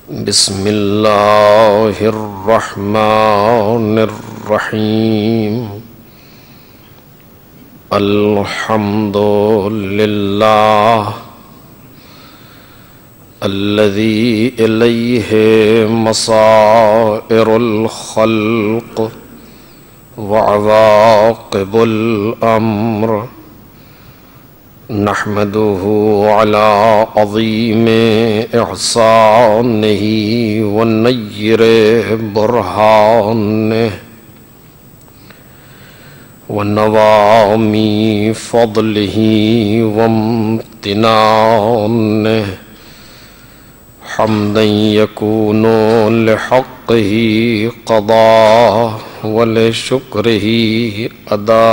بسم اللہ الرحمن الرحیم الحمد للہ الذی الیہ مصائر الخلق وعواقب الامر نحمده على عظیم احسانہ ونیر برہانہ ونوامی فضلہ وامتنانہ حمدا یکون لحقہ قضاء ولشکرہ ادا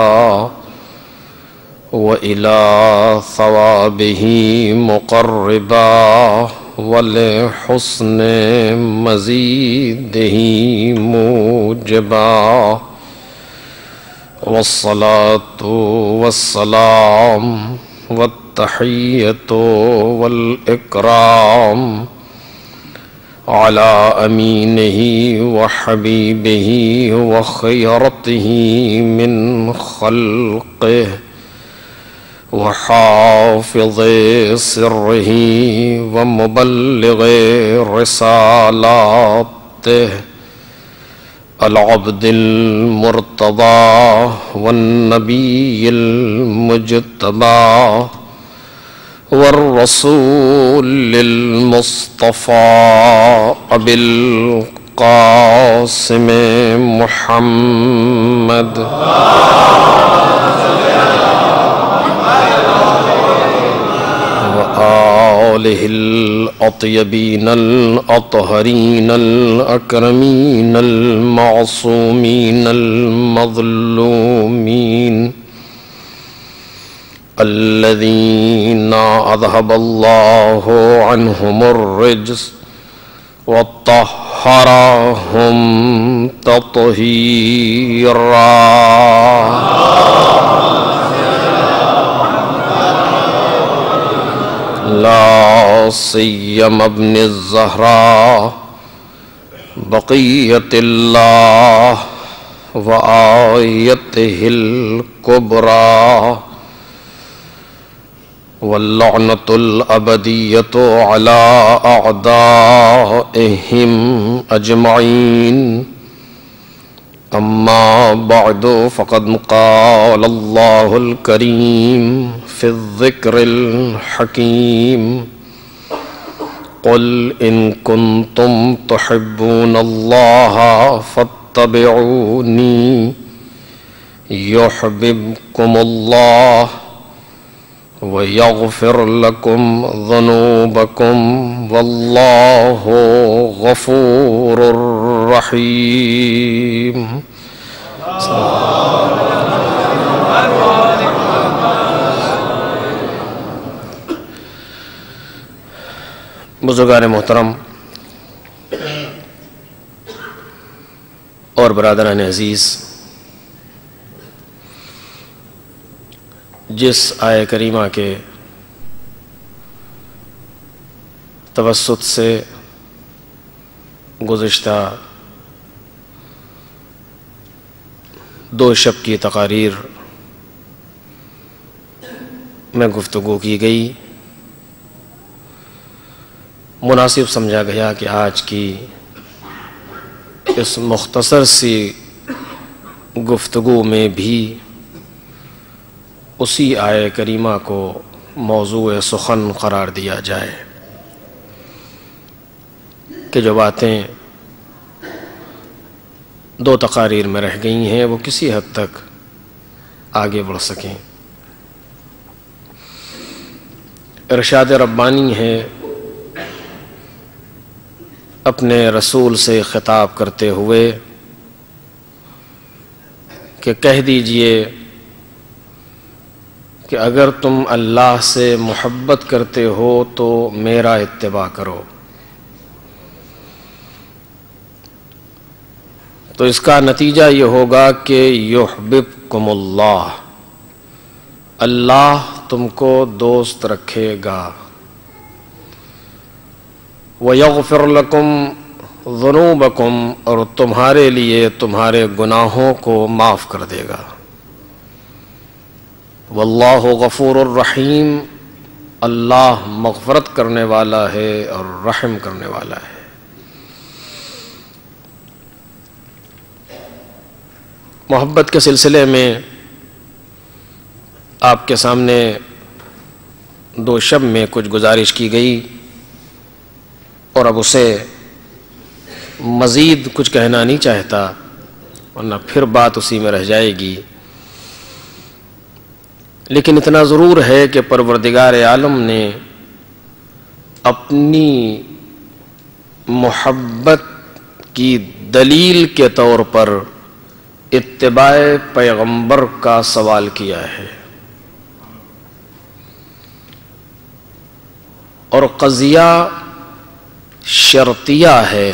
وإلى ثوابه مقربا ولحسن مزيده موجبا والصلاة والسلام والتحية والإكرام على أمينه وحبيبه وخيرته من خلقه وحافظ سره ومبلغ رسالاته العبد المرتضى والنبي المجتبى والرسول المصطفى أبي القاسم محمد وآلہ الأطیبین الأطہرین الأکرمین المعصومین المظلومین الذین اذهب اللہ عنہم الرجس وطہرہم تطہیرا لا سیم ابن الزہراء بقیت اللہ وآیتہ الکبریٰ واللعنۃ الابدیۃ علی اعدائہم اجمعین اما بعد فقد قال اللہ الکریم فی الذکر الحکیم قل ان کنتم تحبون اللہ فاتبعونی یحببکم اللہ ویغفر لکم ذنوبکم واللہ غفور رحیم. بزرگان محترم اور برادران عزیز، جس آیہ کریمہ کے توسط سے گزشتہ دو شب کی تقاریر میں گفتگو کی گئی، مناسب سمجھا گیا کہ آج کی اس مختصر سی گفتگو میں بھی اسی آیہ کریمہ کو موضوع سخن قرار دیا جائے کہ جو باتیں دو تقاریر میں رہ گئی ہیں وہ کسی حد تک آگے بڑھ سکیں. ارشاد ربانی ہے اپنے رسول سے خطاب کرتے ہوئے کہ کہہ دیجئے کہ اگر تم اللہ سے محبت کرتے ہو تو میرا اتباع کرو. تو اس کا نتیجہ یہ ہوگا کہ یحببکم اللہ، اللہ تم کو دوست رکھے گا. وَيَغْفِرْ لَكُمْ ذُنُوبَكُمْ، اور تمہارے لیے تمہارے گناہوں کو معاف کر دے گا. وَاللَّهُ غَفُورٌ الرحیم، اللہ مغفرت کرنے والا ہے اور رحم کرنے والا ہے. محبت کے سلسلے میں آپ کے سامنے دو شب میں کچھ گزارش کی گئی اور اب اسے مزید کچھ کہنا نہیں چاہتا ورنہ پھر بات اسی میں رہ جائے گی. لیکن اتنا ضرور ہے کہ پروردگار عالم نے اپنی محبت کی دلیل کے طور پر اتباع پیغمبر کا سوال کیا ہے، اور قضیہ شرطیہ ہے.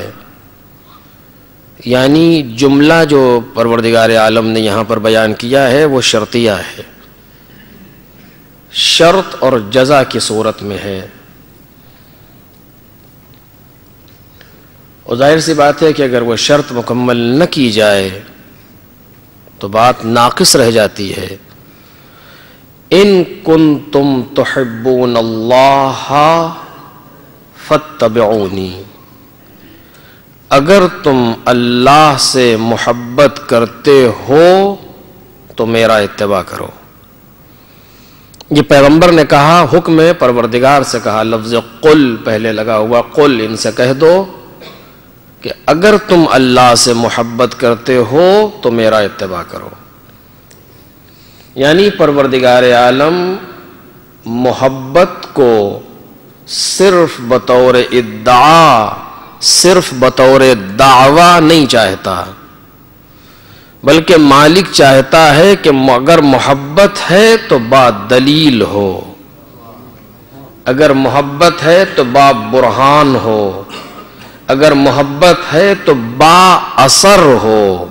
یعنی جملہ جو پروردگار عالم نے یہاں پر بیان کیا ہے وہ شرطیہ ہے، شرط اور جزا کی صورت میں ہے. اور ظاہر سی بات ہے کہ اگر وہ شرط مکمل نہ کی جائے تو بات ناقص رہ جاتی ہے. ان کنتم تحبون اللہ فاتبعونی، اگر تم اللہ سے محبت کرتے ہو تو میرا اتباع کرو. یہ پیغمبر نے کہا، حکم پروردگار سے کہا، لفظ قل پہلے لگا ہوا. قل، ان سے کہہ دو کہ اگر تم اللہ سے محبت کرتے ہو تو میرا اتباع کرو. یعنی پروردگار عالم محبت کو صرف بطور ادعا، صرف بطور دعویٰ نہیں چاہتا، بلکہ مالک چاہتا ہے کہ اگر محبت ہے تو با دلیل ہو، اگر محبت ہے تو با برہان ہو، اگر محبت ہے تو با اثر ہو.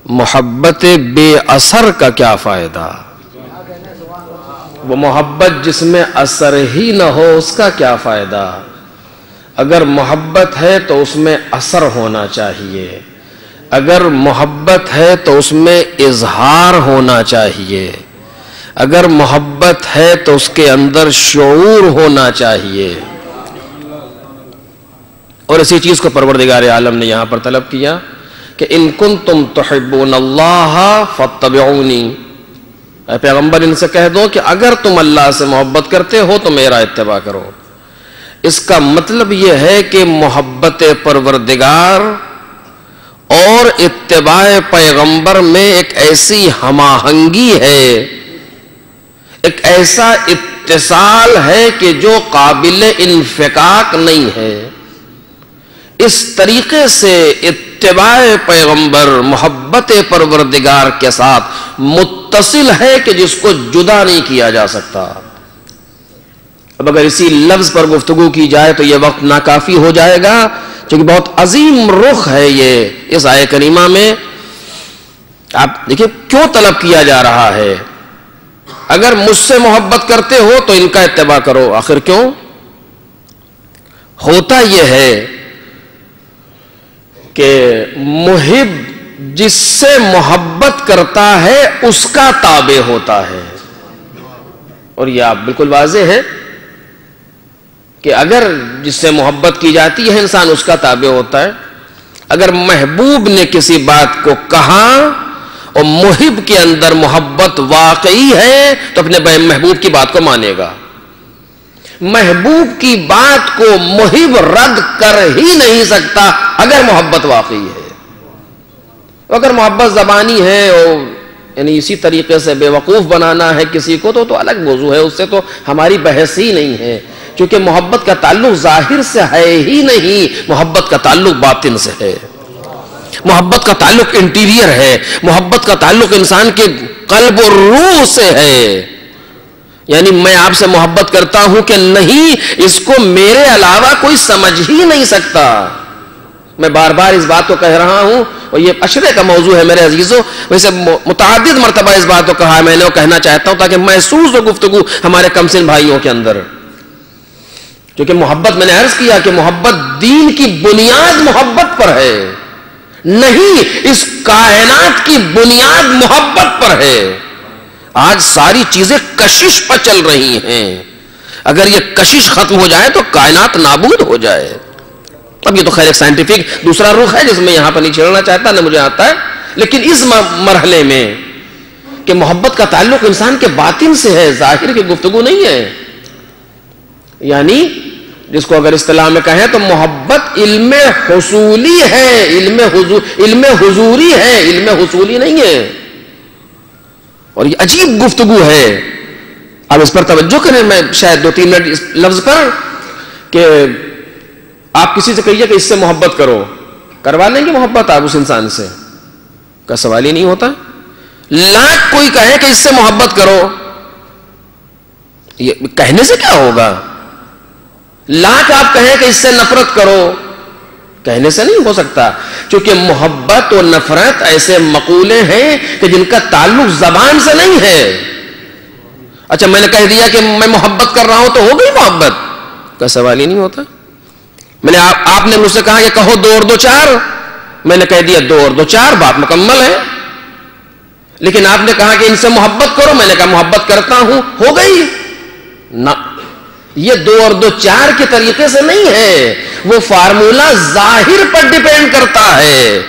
محبت بے اثر کا کیا فائدہ؟ وہ محبت جس میں اثر ہی نہ ہو اس کا کیا فائدہ؟ اگر محبت ہے تو اس میں اثر ہونا چاہیے، اگر محبت ہے تو اس میں اظہار ہونا چاہیے، اگر محبت ہے تو اس کے اندر شعور ہونا چاہیے. اور اسی چیز کو پروردگار عالم نے یہاں پر طلب کیا کہ ان کنتم تحبون اللہ فاتبعونی، اے پیغمبر ان سے کہہ دو کہ اگر تم اللہ سے محبت کرتے ہو تو میرا اتباع کرو. اس کا مطلب یہ ہے کہ محبت پروردگار اور اتباع پیغمبر میں ایک ایسی ہم آہنگی ہے، ایک ایسا اتصال ہے کہ جو قابل انفکاک نہیں ہے. اس طریقے سے اتباع پیغمبر محبت پروردگار کے ساتھ متصل ہے کہ جس کو جدا نہیں کیا جا سکتا. اب اگر اسی لفظ پر گفتگو کی جائے تو یہ وقت ناکافی ہو جائے گا، کیونکہ بہت عظیم رخ ہے یہ اس آیہ کریمہ میں. آپ دیکھیں کیوں طلب کیا جا رہا ہے. اگر مجھ سے محبت کرتے ہو تو ان کا اتباع کرو. آخر کیوں؟ ہوتا یہ ہے کہ محب جس سے محبت کرتا ہے اس کا تابع ہوتا ہے. اور یہ آپ بالکل واضح ہے کہ اگر جس سے محبت کی جاتی ہے انسان اس کا تابع ہوتا ہے. اگر محبوب نے کسی بات کو کہا اور محب کے اندر محبت واقعی ہے تو اپنے محبوب کی بات کو مانے گا. محبوب کی بات کو محب رد کر ہی نہیں سکتا اگر محبت واقعی ہے. اگر محبت زبانی ہے اور یعنی اسی طریقے سے بے وقوف بنانا ہے کسی کو تو الگ موضوع ہے، اس سے تو ہماری بحث ہی نہیں ہے. کیونکہ محبت کا تعلق ظاہر سے ہے ہی نہیں، محبت کا تعلق باطن سے ہے، محبت کا تعلق انٹیریئر ہے، محبت کا تعلق انسان کے قلب اور روح سے ہے. یعنی میں آپ سے محبت کرتا ہوں کہ نہیں، اس کو میرے علاوہ کوئی سمجھ ہی نہیں سکتا. میں بار بار اس بات کو کہہ رہا ہوں اور یہ عشرے کا موضوع ہے میرے عزیزوں. ویسے متعدد مرتبہ اس بات کو کہا ہے، میں نے وہ کہنا چاہتا ہوں تاکہ محسوس ہو گفتگو ہمارے کمسن بھائیوں کے اندر کیونکہ محبت میں نے عرض کیا کہ محبت دین کی بنیاد محبت پر ہے، نہیں اس کائنات کی بنیاد محبت پر ہے۔ آج ساری چیزیں کشش پر چل رہی ہیں، اگر یہ کشش ختم ہو جائے تو کائنات نابود ہو جائے۔ اب یہ تو خیر ایک سائنٹیفک دوسرا رخ ہے جس میں یہاں پر نہیں چھیڑنا چاہتا، نہ مجھے آتا ہے، لیکن اس مرحلے میں کہ محبت کا تعلق انسان کے باطن سے ہے، ظاہر کی گفتگو نہیں ہے۔ یعنی جس کو اگر اصطلاح میں کہیں تو محبت علم حصولی ہے، علم حضوری ہے، علم حصولی نہیں ہے۔ اور یہ عجیب گفتگو ہے، اب اس پر توجہ کریں، میں شاید 2-3 منٹ اس لفظ پر، کہ آپ کسی سے کہیے کہ اس سے محبت کرو، کروا لیں گے محبت آپ اس انسان سے؟ کا سوال ہی نہیں ہوتا۔ لاکھ کوئی کہے کہ اس سے محبت کرو، یہ کہنے سے کیا ہوگا؟ لاکھ آپ کہیں کہ اس سے نفرت کرو، کہنے سے نہیں ہو سکتا، کیونکہ محبت اور نفرت ایسے مقولے ہیں کہ جن کا تعلق زبان سے نہیں ہے۔ اچھا میں نے کہہ دیا کہ میں محبت کر رہا ہوں تو ہو گئی محبت؟ کا سوال ہی نہیں ہوتا۔ میں نے آپ نے مجھ سے کہا کہ کہو 2 اور 2 4، میں نے کہہ دیا 2 اور 2 4، بات مکمل ہے۔ لیکن آپ نے کہا کہ ان سے محبت کرو، میں نے کہا محبت کرتا ہوں، ہو گئی نہ۔ یہ 2 اور 2 4 کے طریقے سے نہیں ہے، وہ فارمولہ ظاہر پر ڈیپینڈ کرتا ہے،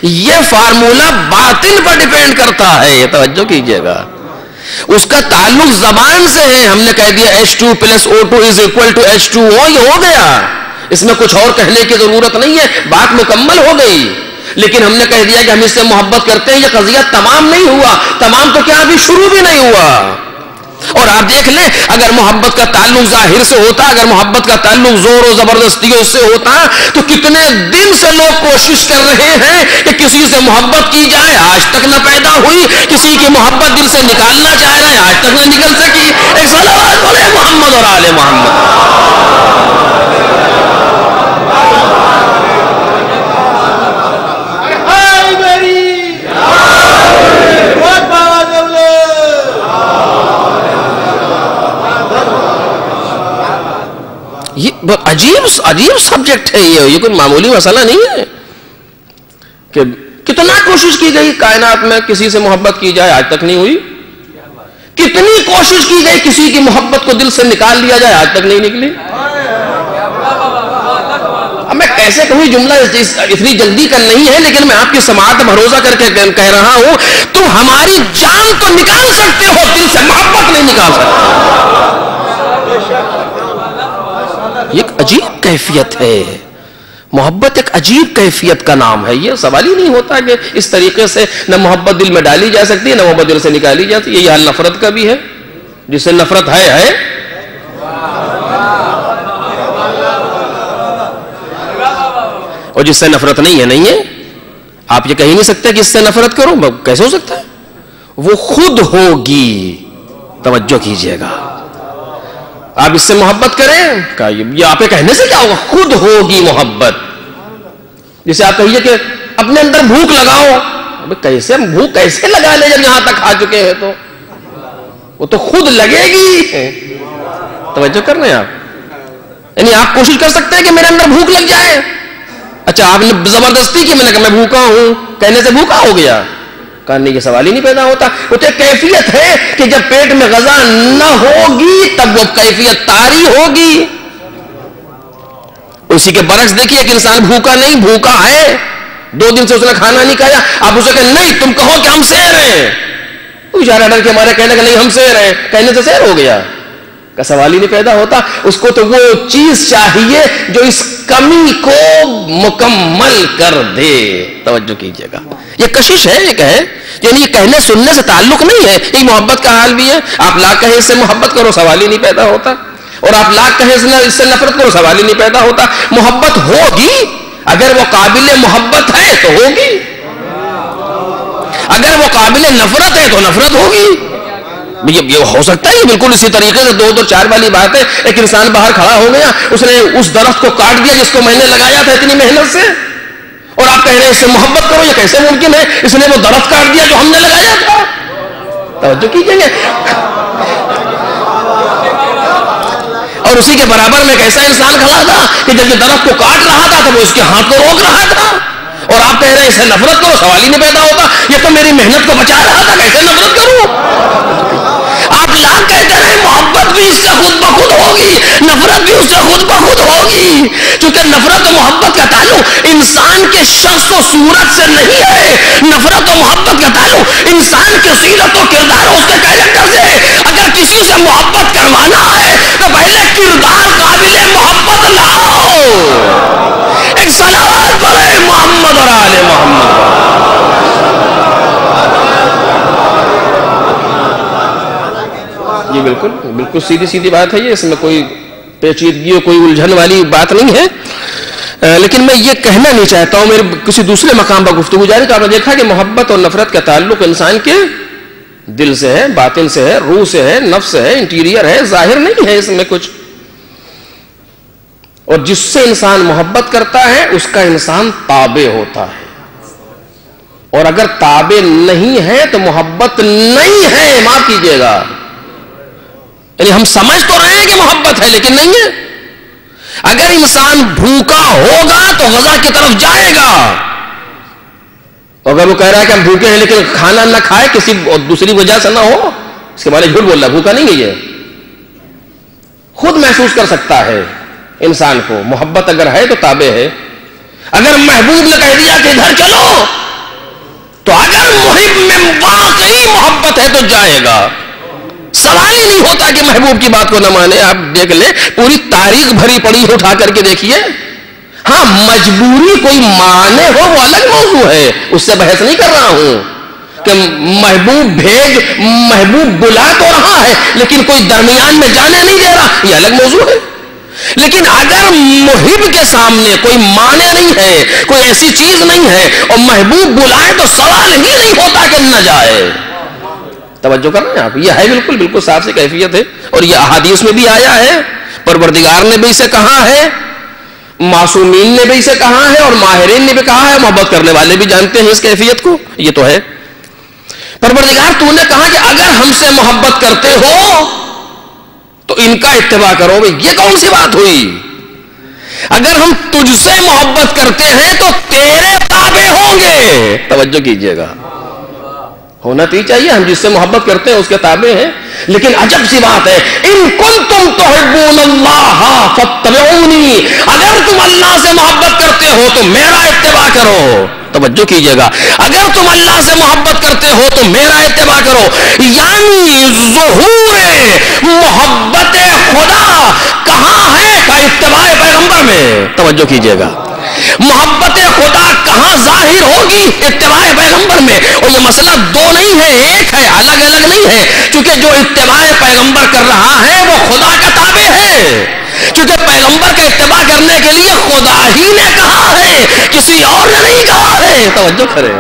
یہ فارمولہ باطن پر ڈیپینڈ کرتا ہے، یہ توجہ کیجئے گا۔ اس کا تعلق زبان سے ہے، ہم نے کہہ دیا H2 + O2 = H2O، یہ ہو گیا، اس میں کچھ اور کہنے کی ضرورت نہیں ہے، بات مکمل ہو گئی۔ لیکن ہم نے کہہ دیا کہ ہم اس سے محبت کرتے ہیں، یہ قضیہ تمام نہیں ہوا، تمام تو کیا ابھی شروع بھی نہیں ہوا۔ اور آپ دیکھ لیں، اگر محبت کا تعلق ظاہر سے ہوتا، اگر محبت کا تعلق زور و زبردستیوں سے ہوتا، تو کتنے دن سے لوگ کوشش کر رہے ہیں کہ کسی سے محبت کی جائے، آج تک نہ پیدا ہوئی، کسی کی محبت دل سے نکالنا چاہ رہے ہیں، آج تک نہ نکل سکی۔ ایک صلوات بولے محمد اور آل محمد۔ یہ بہت عجیب سبجیکٹ ہے، یہ کوئی معمولی مسئلہ نہیں ہے کہ کتنا کوشش کی گئی کائنات میں کسی سے محبت کی جائے، آج تک نہیں ہوئی۔ کتنی کوشش کی گئی کسی کی محبت کو دل سے نکال لیا جائے، آج تک نہیں نکلی۔ اب میں کیسے کہوں، جملہ اتنی جلدی کا نہیں ہے، لیکن میں آپ کی سماعت بھروسہ کر کے کہہ رہا ہوں، تم ہماری جان تو نکال سکتے ہو، دل سے محبت نہیں نکال سکتے۔ یہ ایک عجیب کیفیت ہے، محبت ایک عجیب کیفیت کا نام ہے۔ یہ سوال ہی نہیں ہوتا کہ اس طریقے سے نہ محبت دل میں ڈالی جا سکتی ہے، نہ محبت دل سے نکالی جاتی ہے۔ یہ حال نفرت کا بھی ہے، جس سے نفرت ہے، اور جس سے نفرت نہیں ہے۔ آپ یہ کہہ نہیں سکتے کہ اس سے نفرت کرو، کیسے ہو سکتا ہے؟ وہ خود ہوگی، توجہ کیجئے گا۔ آپ اس سے محبت کریں، یہ آپ کہنے سے کیا ہوگا؟ خود ہوگی محبت۔ جسے آپ کہیے کہ اپنے اندر بھوک لگاؤ، کیسے بھوک کیسے لگا لے جب یہاں تک آ چکے ہیں؟ تو وہ تو خود لگے گی۔ توجہ کر رہے ہیں آپ؟ یعنی آپ کوشش کر سکتے ہیں کہ میرے اندر بھوک لگ جائے، اچھا آپ نے زبردستی کی، میں نے کہا میں بھوکا ہوں، کہنے سے بھوکا ہو گیا؟ کہنے کی سوال ہی نہیں پیدا ہوتا۔ وہ تو ایک کیفیت ہے کہ جب پیٹ میں غذا نہ ہوگی تب وہ کیفیت طاری ہوگی۔ اسی کے برعکس دیکھیے کہ انسان بھوکا نہیں، بھوکا ہے، 2 دن سے اس نے کھانا نہیں کھایا، آپ اسے کہیں نہیں تم کہو کہ ہم سیر ہیں، اشارہ ڈر کے ہمارے کہنے کا نہیں ہم سیر ہیں، کہنے سے سیر ہو گیا، کا سوال ہی نہیں پیدا ہوتا۔ اس کو تو وہ چیز چاہیے جو اس کمی کو مکمل کر دے۔ توجہ کیجئے گا، یہ کشش ہے، ایک ہے، یعنی یہ کہنے سننے سے تعلق نہیں ہے، یہ محبت کا حال بھی ہے۔ آپ لاکھ کہیں اس سے محبت کرو، سوال ہی نہیں پیدا ہوتا، اور آپ لاکھ کہیں اس سے نفرت کرو، سوال ہی نہیں پیدا ہوتا۔ محبت ہوگی، اگر وہ قابل محبت ہے تو ہوگی، اگر وہ قابل نفرت ہے تو نفرت ہوگی۔ یہ ہو سکتا ہے، یہ بالکل اسی طریقے سے 2 اور 4 والی بات ہے۔ ایک انسان باہر کھڑا ہو گیا، اس نے اس درخت کو کاٹ دیا جس کو میں نے لگایا تھا اتنی محنت سے، اور آپ کہہ رہے ہیں اس سے محبت کرو، یہ کیسے ممکن ہے؟ اس نے وہ درخت کاٹ دیا جو ہم نے لگایا تھا۔ توجہ کیجئے گا، اور اسی کے برابر میں ایک ایسا انسان کھڑا تھا کہ جب یہ درخت کو کاٹ رہا تھا تو وہ اس کے ہاتھ کو روک رہا تھا، اور آپ کہہ رہے ہیں اسے نفرت کرو، سوال ہی نہیں پیدا ہوتا، یہ تو میری محنت کو بچا رہا تھا، کیسے نفرت کروں؟ آپ لاکھ کہتے رہے محبت بھی اس سے خود بخود ہوگی، نفرت بھی اس سے خود بخود ہوگی، کیونکہ نفرت و محبت کا تعلق انسان کے شخص و صورت سے نہیں ہے، نفرت و محبت کا تعلق انسان کے سیرت و کردار اس کے کیریکٹر سے ہے۔ اگر کسی سے محبت کروانا ہے تو پہلے کردار قابل محبت لاؤ۔ ایک صلوات پڑھے محمد اور آل محمد۔ یہ بالکل سیدھی سیدھی بات ہے، یہ اس میں کوئی پیچیدگی اور کوئی الجھن والی بات نہیں ہے، لیکن میں یہ کہنا نہیں چاہتا ہوں، میرے کسی دوسرے مقام پر گفتگو جاری تو آپ نے دیکھا کہ محبت اور نفرت کا تعلق انسان کے دل سے ہے، باطن سے ہے، روح سے ہے، نفس سے ہے، انٹیریئر ہے، ظاہر نہیں ہے اس میں کچھ۔ اور جس سے انسان محبت کرتا ہے اس کا انسان تابع ہوتا ہے، اور اگر تابع نہیں ہے تو محبت نہیں ہے، معاف کیجیے گا، یعنی ہم سمجھ تو رہے ہیں کہ محبت ہے لیکن نہیں ہے۔ اگر انسان بھوکا ہوگا تو غذا کی طرف جائے گا، اگر وہ کہہ رہا ہے کہ ہم بھوکے ہیں لیکن کھانا نہ کھائے کسی دوسری وجہ سے نہ ہو، اس کے بارے میں جھوٹ بول رہا، بھوکا نہیں ہے، یہ خود محسوس کر سکتا ہے انسان کو۔ محبت اگر ہے تو تابع ہے۔ اگر محبوب نے کہہ دیا کہ ادھر چلو تو اگر محب میں واقعی محبت ہے تو جائے گا، سوال ہی نہیں ہوتا کہ محبوب کی بات کو نہ مانے۔ آپ دیکھ لیں پوری تاریخ بھری پڑی ہے، اٹھا کر کے دیکھیے۔ ہاں مجبوری کوئی مانے ہو وہ الگ موضوع ہے، اس سے بحث نہیں کر رہا ہوں کہ محبوب بلا تو رہا ہے لیکن کوئی درمیان میں جانے نہیں دے رہا، یہ الگ موضوع ہے۔ لیکن اگر محب کے سامنے کوئی مانے نہیں ہے، کوئی ایسی چیز نہیں ہے اور محبوب بلائے تو سوال ہی نہیں ہوتا کہ نہ جائے۔ توجہ کر رہے ہیں آپ؟ یہ ہے بالکل صاف سی کیفیت ہے، اور یہ احادیث میں بھی آیا ہے، پروردگار نے بھی اسے کہا ہے، معصومین نے بھی اسے کہا ہے، اور ماہرین نے بھی کہا ہے، محبت کرنے والے بھی جانتے ہیں اس کیفیت کو۔ یہ تو ہے، پروردگار تو نے کہا کہ اگر ہم سے محبت کرتے ہو تو ان کا اتباع کرو۔ یہ کون سی بات ہوئی؟ اگر ہم تجھ سے محبت کرتے ہیں تو تیرے تابع ہوں گے۔ توجہ کیجئے گا، ہونا تو ہی چاہیے، ہم جس سے محبت کرتے ہیں اس کے تابع ہیں، لیکن عجب سی بات ہے، ان کنتم تحبون اللہ فاتبعونی، اگر تم اللہ سے محبت کرتے ہو تو میرا اتباع کرو۔ توجہ کیجئے گا، اگر تم اللہ سے محبت کرتے ہو تو میرا اتباع کرو، یعنی ظہور محبت خدا کہاں ہے؟ کا اتباع پیغمبر میں۔ توجہ کیجئے گا، محبت خدا کہاں ظاہر ہوگی؟ اتباع پیغمبر میں۔ اور یہ مسئلہ دو نہیں ہے، ایک ہے، الگ الگ نہیں ہے، کیونکہ جو اتباع پیغمبر کر رہا ہے وہ خدا کا تابع ہے، کیونکہ پیغمبر کا اتباع کرنے کے لیے خدا ہی نے کہا ہے، کسی اور نے نہیں کہا ہے۔ توجہ کریں،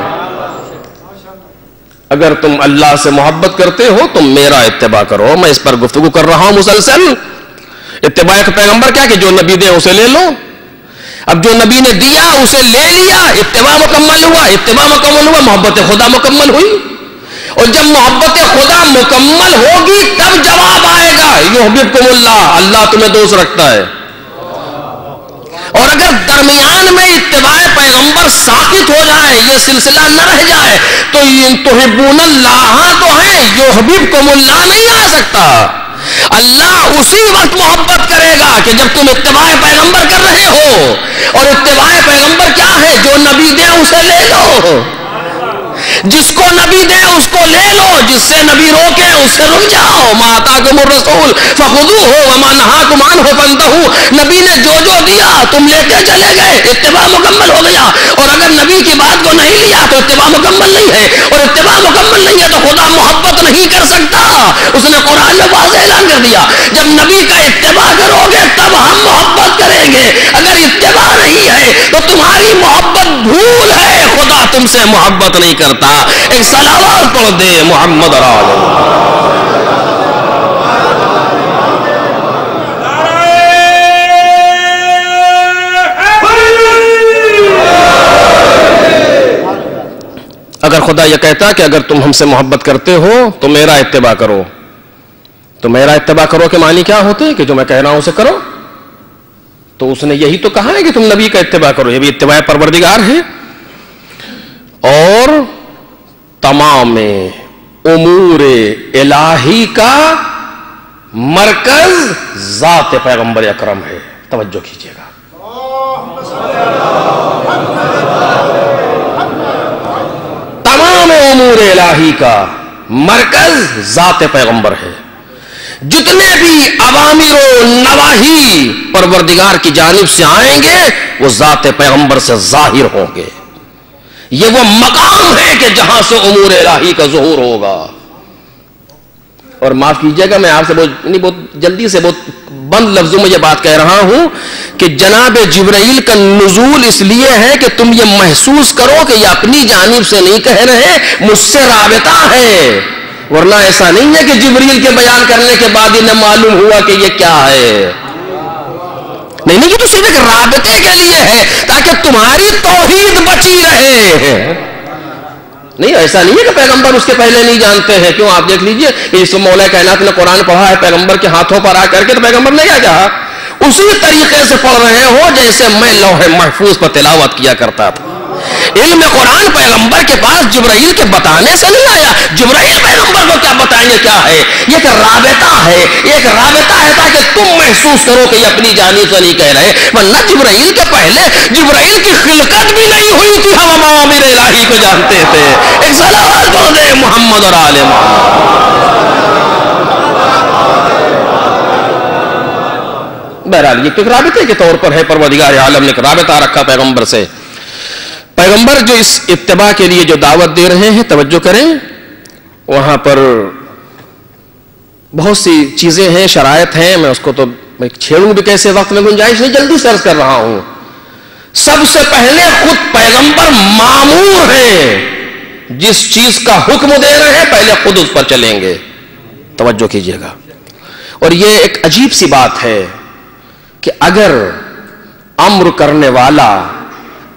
اگر تم اللہ سے محبت کرتے ہو تو میرا اتباع کرو۔ میں اس پر گفتگو کر رہا ہوں مسلسل۔ اتباع پیغمبر کیا کہ جو نبی دے اسے لے لو، اب جو نبی نے دیا اسے لے لیا، اتباع مکمل ہوا، اتباع مکمل ہوا، محبت خدا مکمل ہوئی۔ اور جب محبت خدا مکمل ہوگی تب جواب آئے گا، یحببکم اللہ، اللہ تمہیں دوست رکھتا ہے۔ اور اگر درمیان میں اتباع پیغمبر ساقط ہو جائے، یہ سلسلہ نہ رہ جائے تو تحبون اللہ تو ہے، یحببکم اللہ نہیں آ سکتا۔ اللہ اسی وقت محبت کرے گا کہ جب تم اتباع پیغمبر کر رہے ہو، اور اتباع پیغمبر کیا ہے؟ جو نبی دے اسے لے لو، جس کو نبی دے اس کو لے لو، جس سے نبی روکے اس سے رک جاؤ۔ ما آتاکم الرسول فخذوہ وما نہاکم عنہ فانتہوا، نبی نے جو جو دیا تم لیتے چلے گئے، اتباع مکمل ہو گیا۔ اور اگر نبی کی بات کو نہیں لیا تو اتباع مکمل نہیں ہے، اور اتباع مکمل نہیں ہے تو خدا محبت نہیں کر سکتا۔ اس نے قرآن میں واضح اعلان کر دیا، جب نبی کا اتباع کرو گے تب ہم محبت کریں گے، اگر اتباع نہیں ہے تو تمہاری محبت بھول ہے، خدا تم سے محبت نہیں کرتا۔ ایک صلوات پڑھ دے محمد اگر خدا یہ کہتا کہ اگر تم ہم سے محبت کرتے ہو تو میرا اتباع کرو، تو میرا اتباع کرو کے معنی کیا ہوتے ہیں کہ جو میں کہہ رہا ہوں اسے کرو. تو اس نے یہی تو کہا ہے کہ تم نبی کا اتباع کرو. یہ بھی اتباع پروردگار ہے. اور تمام امور الہی کا مرکز ذات پیغمبر اکرم ہے. توجہ کیجیے گا. تمام امور الہی کا مرکز ذات پیغمبر ہے. جتنے بھی اوامر و نواہی پروردگار کی جانب سے آئیں گے وہ ذات پیغمبر سے ظاہر ہوں گے. یہ وہ مقام ہے کہ جہاں سے امور الہی کا ظہور ہوگا. اور معاف کیجیے گا میں آپ سے بہت جلدی سے بہت بند لفظوں میں یہ بات کہہ رہا ہوں کہ جناب جبرائیل کا نزول اس لیے ہے کہ تم یہ محسوس کرو کہ یہ اپنی جانب سے نہیں کہہ رہے, مجھ سے رابطہ ہے. ورنہ ایسا نہیں ہے کہ جبریل کے بیان کرنے کے بعد انہیں معلوم ہوا کہ یہ کیا ہے. نہیں, یہ تو صرف ایک رابطے کے لیے ہے تاکہ تمہاری توحید بچی رہے. نہیں, ایسا نہیں ہے کہ پیغمبر اس کے پہلے نہیں جانتے ہیں. کیوں, آپ دیکھ لیجئے کہ اس مولا کائنات نے قرآن پڑھا ہے پیغمبر کے ہاتھوں پر آ کر کے, تو پیغمبر نے کیا کہا, اسی طریقے سے پڑھ رہے ہو جیسے میں لوح محفوظ پر تلاوت کیا کرتا تھا. علم قرآن پیغمبر کے پاس جبرائیل کے بتانے سے نہیں آیا. جبرائیل پیغمبر کو کیا بتائیں گے, کیا ہے یہ, ایک رابطہ ہے. ایک رابطہ ہے تاکہ تم محسوس کرو کہ یہ اپنی جانب سے نہیں کہہ رہے. ورنہ جبرائیل کے پہلے جبرائیل کی خلقت بھی نہیں ہوئی تھی, ہم اوامر الہی کو جانتے تھے. ایک صلوات بول دے محمد اور آل محمد. بہرحال یہ ایک رابطے کے طور پر ہے. پروردگار عالم نے ایک رابطہ رکھا پیغمبر سے. پیغمبر جو اس اتباع کے لیے جو دعوت دے رہے ہیں, توجہ کریں, وہاں پر بہت سی چیزیں ہیں, شرائط ہیں. میں اس کو تو چھیڑوں بھی کیسے, وقت میں گنجائش نہیں, جلدی سے عرض کر رہا ہوں. سب سے پہلے خود پیغمبر مامور ہیں. جس چیز کا حکم دے رہے ہیں پہلے خود اس پر چلیں گے. توجہ کیجیے گا. اور یہ ایک عجیب سی بات ہے کہ اگر امر کرنے والا,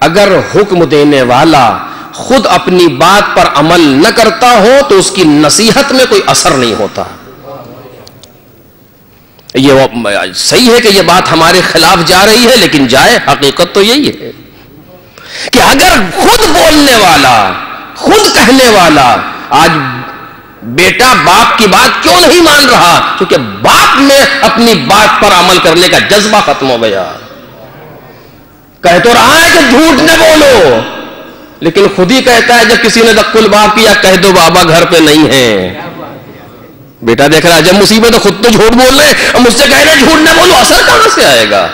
اگر حکم دینے والا خود اپنی بات پر عمل نہ کرتا ہو تو اس کی نصیحت میں کوئی اثر نہیں ہوتا. یہ صحیح ہے کہ یہ بات ہمارے خلاف جا رہی ہے, لیکن جائے, حقیقت تو یہی ہے کہ اگر خود بولنے والا, خود کہنے والا, آج بیٹا باپ کی بات کیوں نہیں مان رہا, کیونکہ باپ میں اپنی بات پر عمل کرنے کا جذبہ ختم ہو گیا. کہہ تو رہا ہے کہ جھوٹ نہ بولو, لیکن خود ہی کہتا ہے جب کسی نے دق الباب کیا, کہہ دو بابا گھر پہ نہیں ہے. بیٹا دیکھ رہا ہے جب مصیبت ہے خود تو جھوٹ بول رہے, اور مجھ سے کہہ رہے جھوٹ نہ بولو, اثر کہاں سے آئے گا.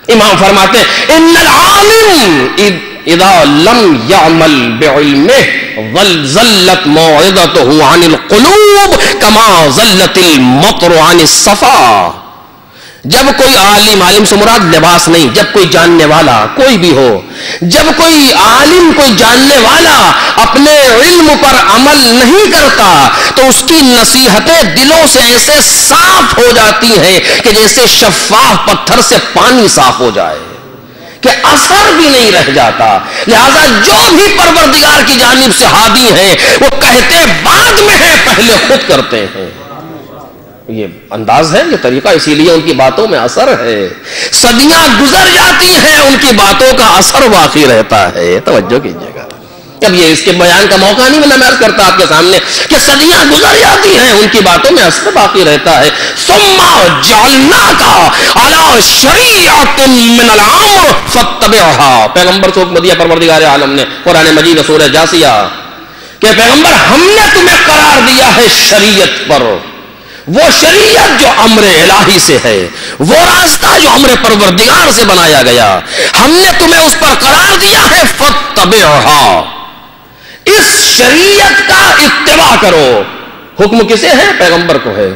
امام فرماتے ہیں ان العالم اذا لم يعمل بعلمه ظلت موعظته عن القلوب كما ظلت المطر عن الصفا. جب کوئی عالم, عالم سے مراد لباس نہیں, جب کوئی جاننے والا کوئی بھی ہو, جب کوئی عالم, کوئی جاننے والا اپنے علم پر عمل نہیں کرتا تو اس کی نصیحتیں دلوں سے ایسے صاف ہو جاتی ہیں کہ جیسے شفاف پتھر سے پانی صاف ہو جائے, کہ اثر بھی نہیں رہ جاتا. لہذا جو بھی پروردگار کی جانب سے ہادی ہیں وہ کہتے بعد میں ہیں, پہلے خود کرتے ہیں. یہ انداز ہے, یہ طریقہ, اسی لیے ان کی باتوں میں اثر ہے. صدیاں گزر جاتی ہیں, ان کی باتوں کا اثر باقی رہتا ہے. توجہ کیجیے گا. اب یہ اس کے بیان کا موقع نہیں ملا, میں عرض کرتا آپ کے سامنے کہ صدیاں گزر جاتی ہیں, ان کی باتوں میں اثر باقی رہتا ہے. ثم جعلناک علی شریعۃ من الامر فاتبعها. پیغمبر کو حکم دیا پروردگار عالم نے قرآن مجید سورہ جاثیہ کہ پیغمبر ہم نے تمہیں قرار دیا ہے شریعت پر, وہ شریعت جو امر الہی سے ہے, وہ راستہ جو امر پروردگار سے بنایا گیا, ہم نے تمہیں اس پر قرار دیا ہے. فاتبعها, اس شریعت کا اتباع کرو. حکم کسے ہے, پیغمبر کو ہے.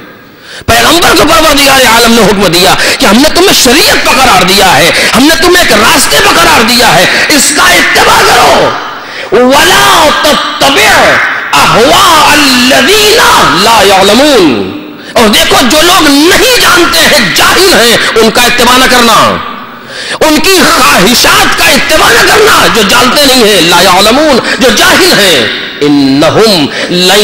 پیغمبر کو پروردگار عالم نے حکم دیا کہ ہم نے تمہیں شریعت پر قرار دیا ہے, ہم نے تمہیں ایک راستے پر قرار دیا ہے, اس کا اتباع کرو. ولا تتبع اهواء الذین لا یعلمون. اور دیکھو جو لوگ نہیں جانتے ہیں, جاہل ہیں, ان کا اتباع نہ کرنا, ان کی خواہشات کا اتباع نہ کرنا. جو جانتے نہیں ہیں, لا یعلمون, جو جاہل ہیں, انہم لن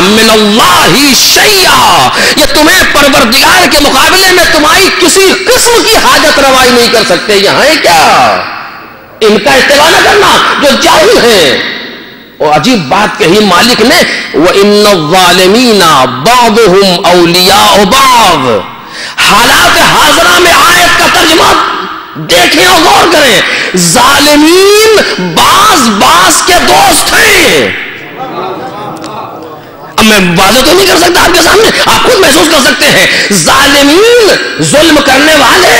من اللہ شیئا، یہ تمہیں پروردگار کے مقابلے میں تمہاری کسی قسم کی حاجت روائی نہیں کر سکتے. یہاں ہے کیا ان کا اتباع نہ کرنا جو جاہل ہیں. اور عجیب بات کہی مالک نے، وَإِنَّ الظَّالِمِينَ بَعْضُهُمْ أَوْلِيَاءُ بَعْضٍ. حالات حاضرہ میں آیت کا ترجمہ دیکھیں اور غور کریں. ظالمین بعض کے دوست ہیں. اب میں واضح تو نہیں کر سکتا آپ کے سامنے، آپ خود محسوس کر سکتے ہیں. ظالمین، ظلم کرنے والے،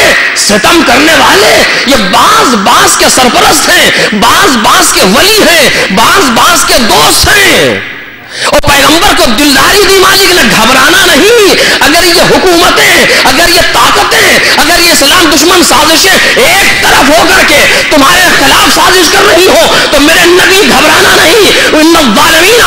ستم کرنے والے، یہ بعض کے سرپرست ہیں، بعض کے ولی ہیں، بعض کے دوست ہیں. اور پیغمبر کو دلداری دی مالک نے، گھبرانا نہیں. اگر یہ حکومتیں، اگر یہ طاقتیں، اگر یہ اسلام دشمن سازشیں ایک طرف ہو کر کے تمہارے خلاف سازش کر رہی ہو تو میرے نبی گھبرانا نہیں. ان الظالمین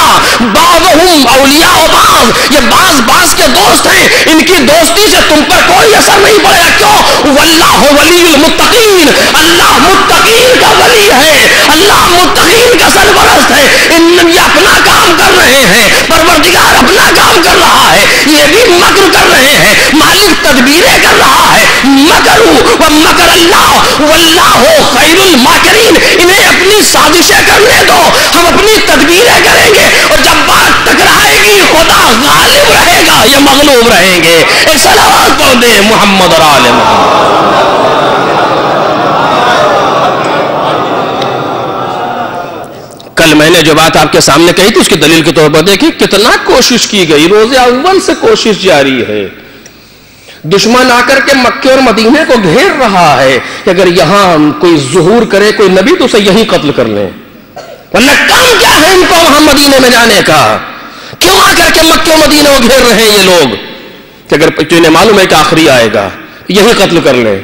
بعضهم اولیاء بعض، یہ بعض کے دوست ہیں، ان کی دوستی سے تم پر کوئی اثر نہیں پڑے گا. کیوں؟ واللہ ولی المتقین، اللہ متقین کا ولی ہے، اللہ متقین کا سرپرست ہے. ان یہ اپنا کام کر رہے ہیں، پروردگار اپنا کام کر رہا ہے، یہ بھی مکر کر رہے ہیں، مالک تدبیریں کر رہا ہے. مکروا ومکر اللہ واللہ خیر الماکرین. انہیں اپنی سازشیں کرنے دو، ہم اپنی تدبیریں کریں گے، اور جب بات ٹکرائے گی خدا غالب رہے گا، یہ مغلوب رہیں گے. ایک صلوات پڑھ دیں محمد اور آل محمد. کل میں نے جو بات آپ کے سامنے کہی تھی اس کی دلیل کے طور پر دیکھیں کتنا کوشش کی گئی. روز اول سے کوشش جاری ہے. دشمن آ کر کے مکے اور مدینے کو گھیر رہا ہے کہ اگر یہاں کوئی ظہور کرے کوئی نبی تو اسے یہیں قتل کر لیں. ورنہ کام کیا ہے ان کو وہاں مدینے میں جانے کا؟ کیوں آ کر کے مکے اور مدینے کو گھیر رہے ہیں یہ لوگ؟ کہ اگر انہیں معلوم ہے کہ آخری آئے گا یہی قتل کر لیں.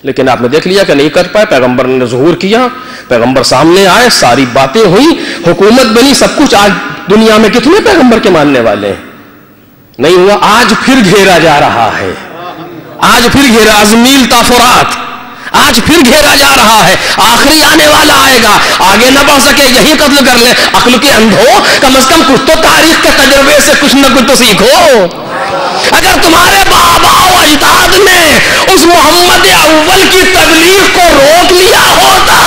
لیکن آپ نے دیکھ لیا کہ نہیں کر پائے. پیغمبر نے ظہور کیا، پیغمبر سامنے آئے، ساری باتیں ہوئی، حکومت بنی، سب کچھ. آج دنیا میں کتنے پیغمبر کے ماننے والے ہیں؟ نہیں ہوا. آج پھر گھیرا جا رہا ہے، آج پھر گھیرا، ازمیل تافرات، آج پھر گھیرا جا رہا ہے. آخری آنے والا آئے گا، آگے نہ بڑھ سکے یہی قتل کر لیں. عقل کے اندھو، کم از کم کچھ تو تاریخ کے تجربے سے کچھ نہ کچھ تو سیکھو. اگر تمہارے بابا و اجداد نے اس محمد اول کی تبلیغ کو روک لیا ہوتا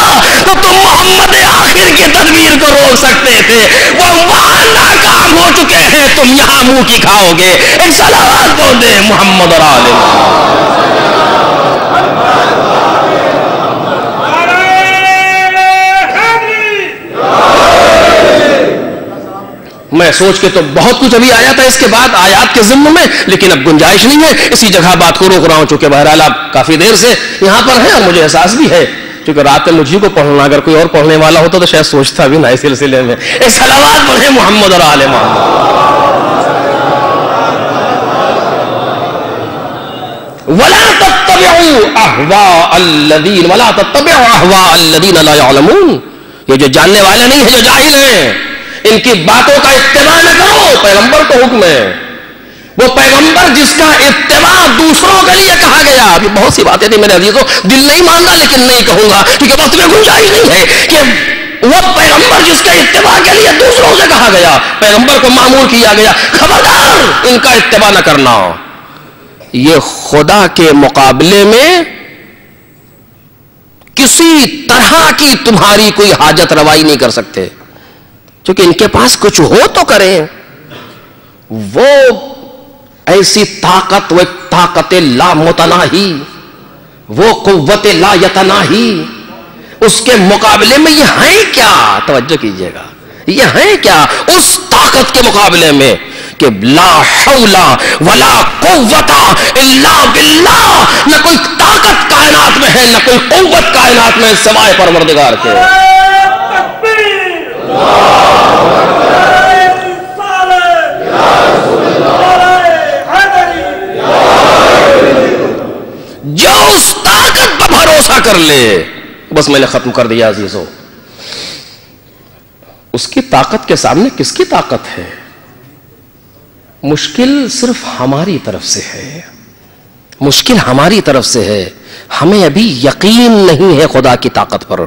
تو تم محمد آخر کی تدبیر کو روک سکتے تھے. وہ وہاں ناکام ہو چکے ہیں، تم یہاں منہ کی کھاؤ گے. ایک صلوات پڑھ دیں محمد اور آل محمد. میں سوچ کے تو بہت کچھ ابھی آیا تھا اس کے بعد آیات کے ضمن میں، لیکن اب گنجائش نہیں ہے. اسی جگہ بات کو روک رہا ہوں چونکہ بہرحال آپ کافی دیر سے یہاں پر ہیں اور مجھے احساس بھی ہے کیونکہ رات میں مجھے کو پڑھنا، اگر کوئی اور پڑھنے والا ہوتا تو شاید سوچتا بھی نہ اس سلسلے میں. ایک صلوات پڑھیں محمد اور آل محمد. ولا تتبعوا اهواء الذين لا يعلمون. یہ جو جاننے والے نہیں ہیں، جو جاہل ہیں، ان کی باتوں کا اتباع نہ کرو. پیغمبر کو حکم ہے، وہ پیغمبر جس کا اتباع دوسروں کے لیے کہا گیا. ابھی بہت سی باتیں تھیں میرے عزیزوں، دل نہیں مانتا لیکن نہیں کہوں گا کیونکہ وقت میں گنجائش نہیں ہے. کہ وہ پیغمبر جس کے اتباع کے لیے دوسروں سے کہا گیا، پیغمبر کو مامور کیا گیا، خبردار ان کا اتباع نہ کرنا. یہ خدا کے مقابلے میں کسی طرح کی تمہاری کوئی حاجت روائی نہیں کر سکتے، کیونکہ ان کے پاس کچھ ہو تو کریں. وہ ایسی طاقت، وہ طاقت لا متناہی، وہ قوت لا یتناہی، اس کے مقابلے میں یہ ہیں کیا؟ توجہ کیجئے گا، یہ ہیں کیا اس طاقت کے مقابلے میں کہ لا حول ولا قوت الا باللہ. نہ کوئی طاقت کائنات میں ہے، نہ کوئی قوت کائنات میں سوائے پروردگار کے. جو اس طاقت پر بھروسہ کر لے، بس میں نے ختم کر دیا عزیزوں. اس کی طاقت کے سامنے کس کی طاقت ہے؟ مشکل صرف ہماری طرف سے ہے، مشکل ہماری طرف سے ہے. ہمیں ابھی یقین نہیں ہے خدا کی طاقت پر.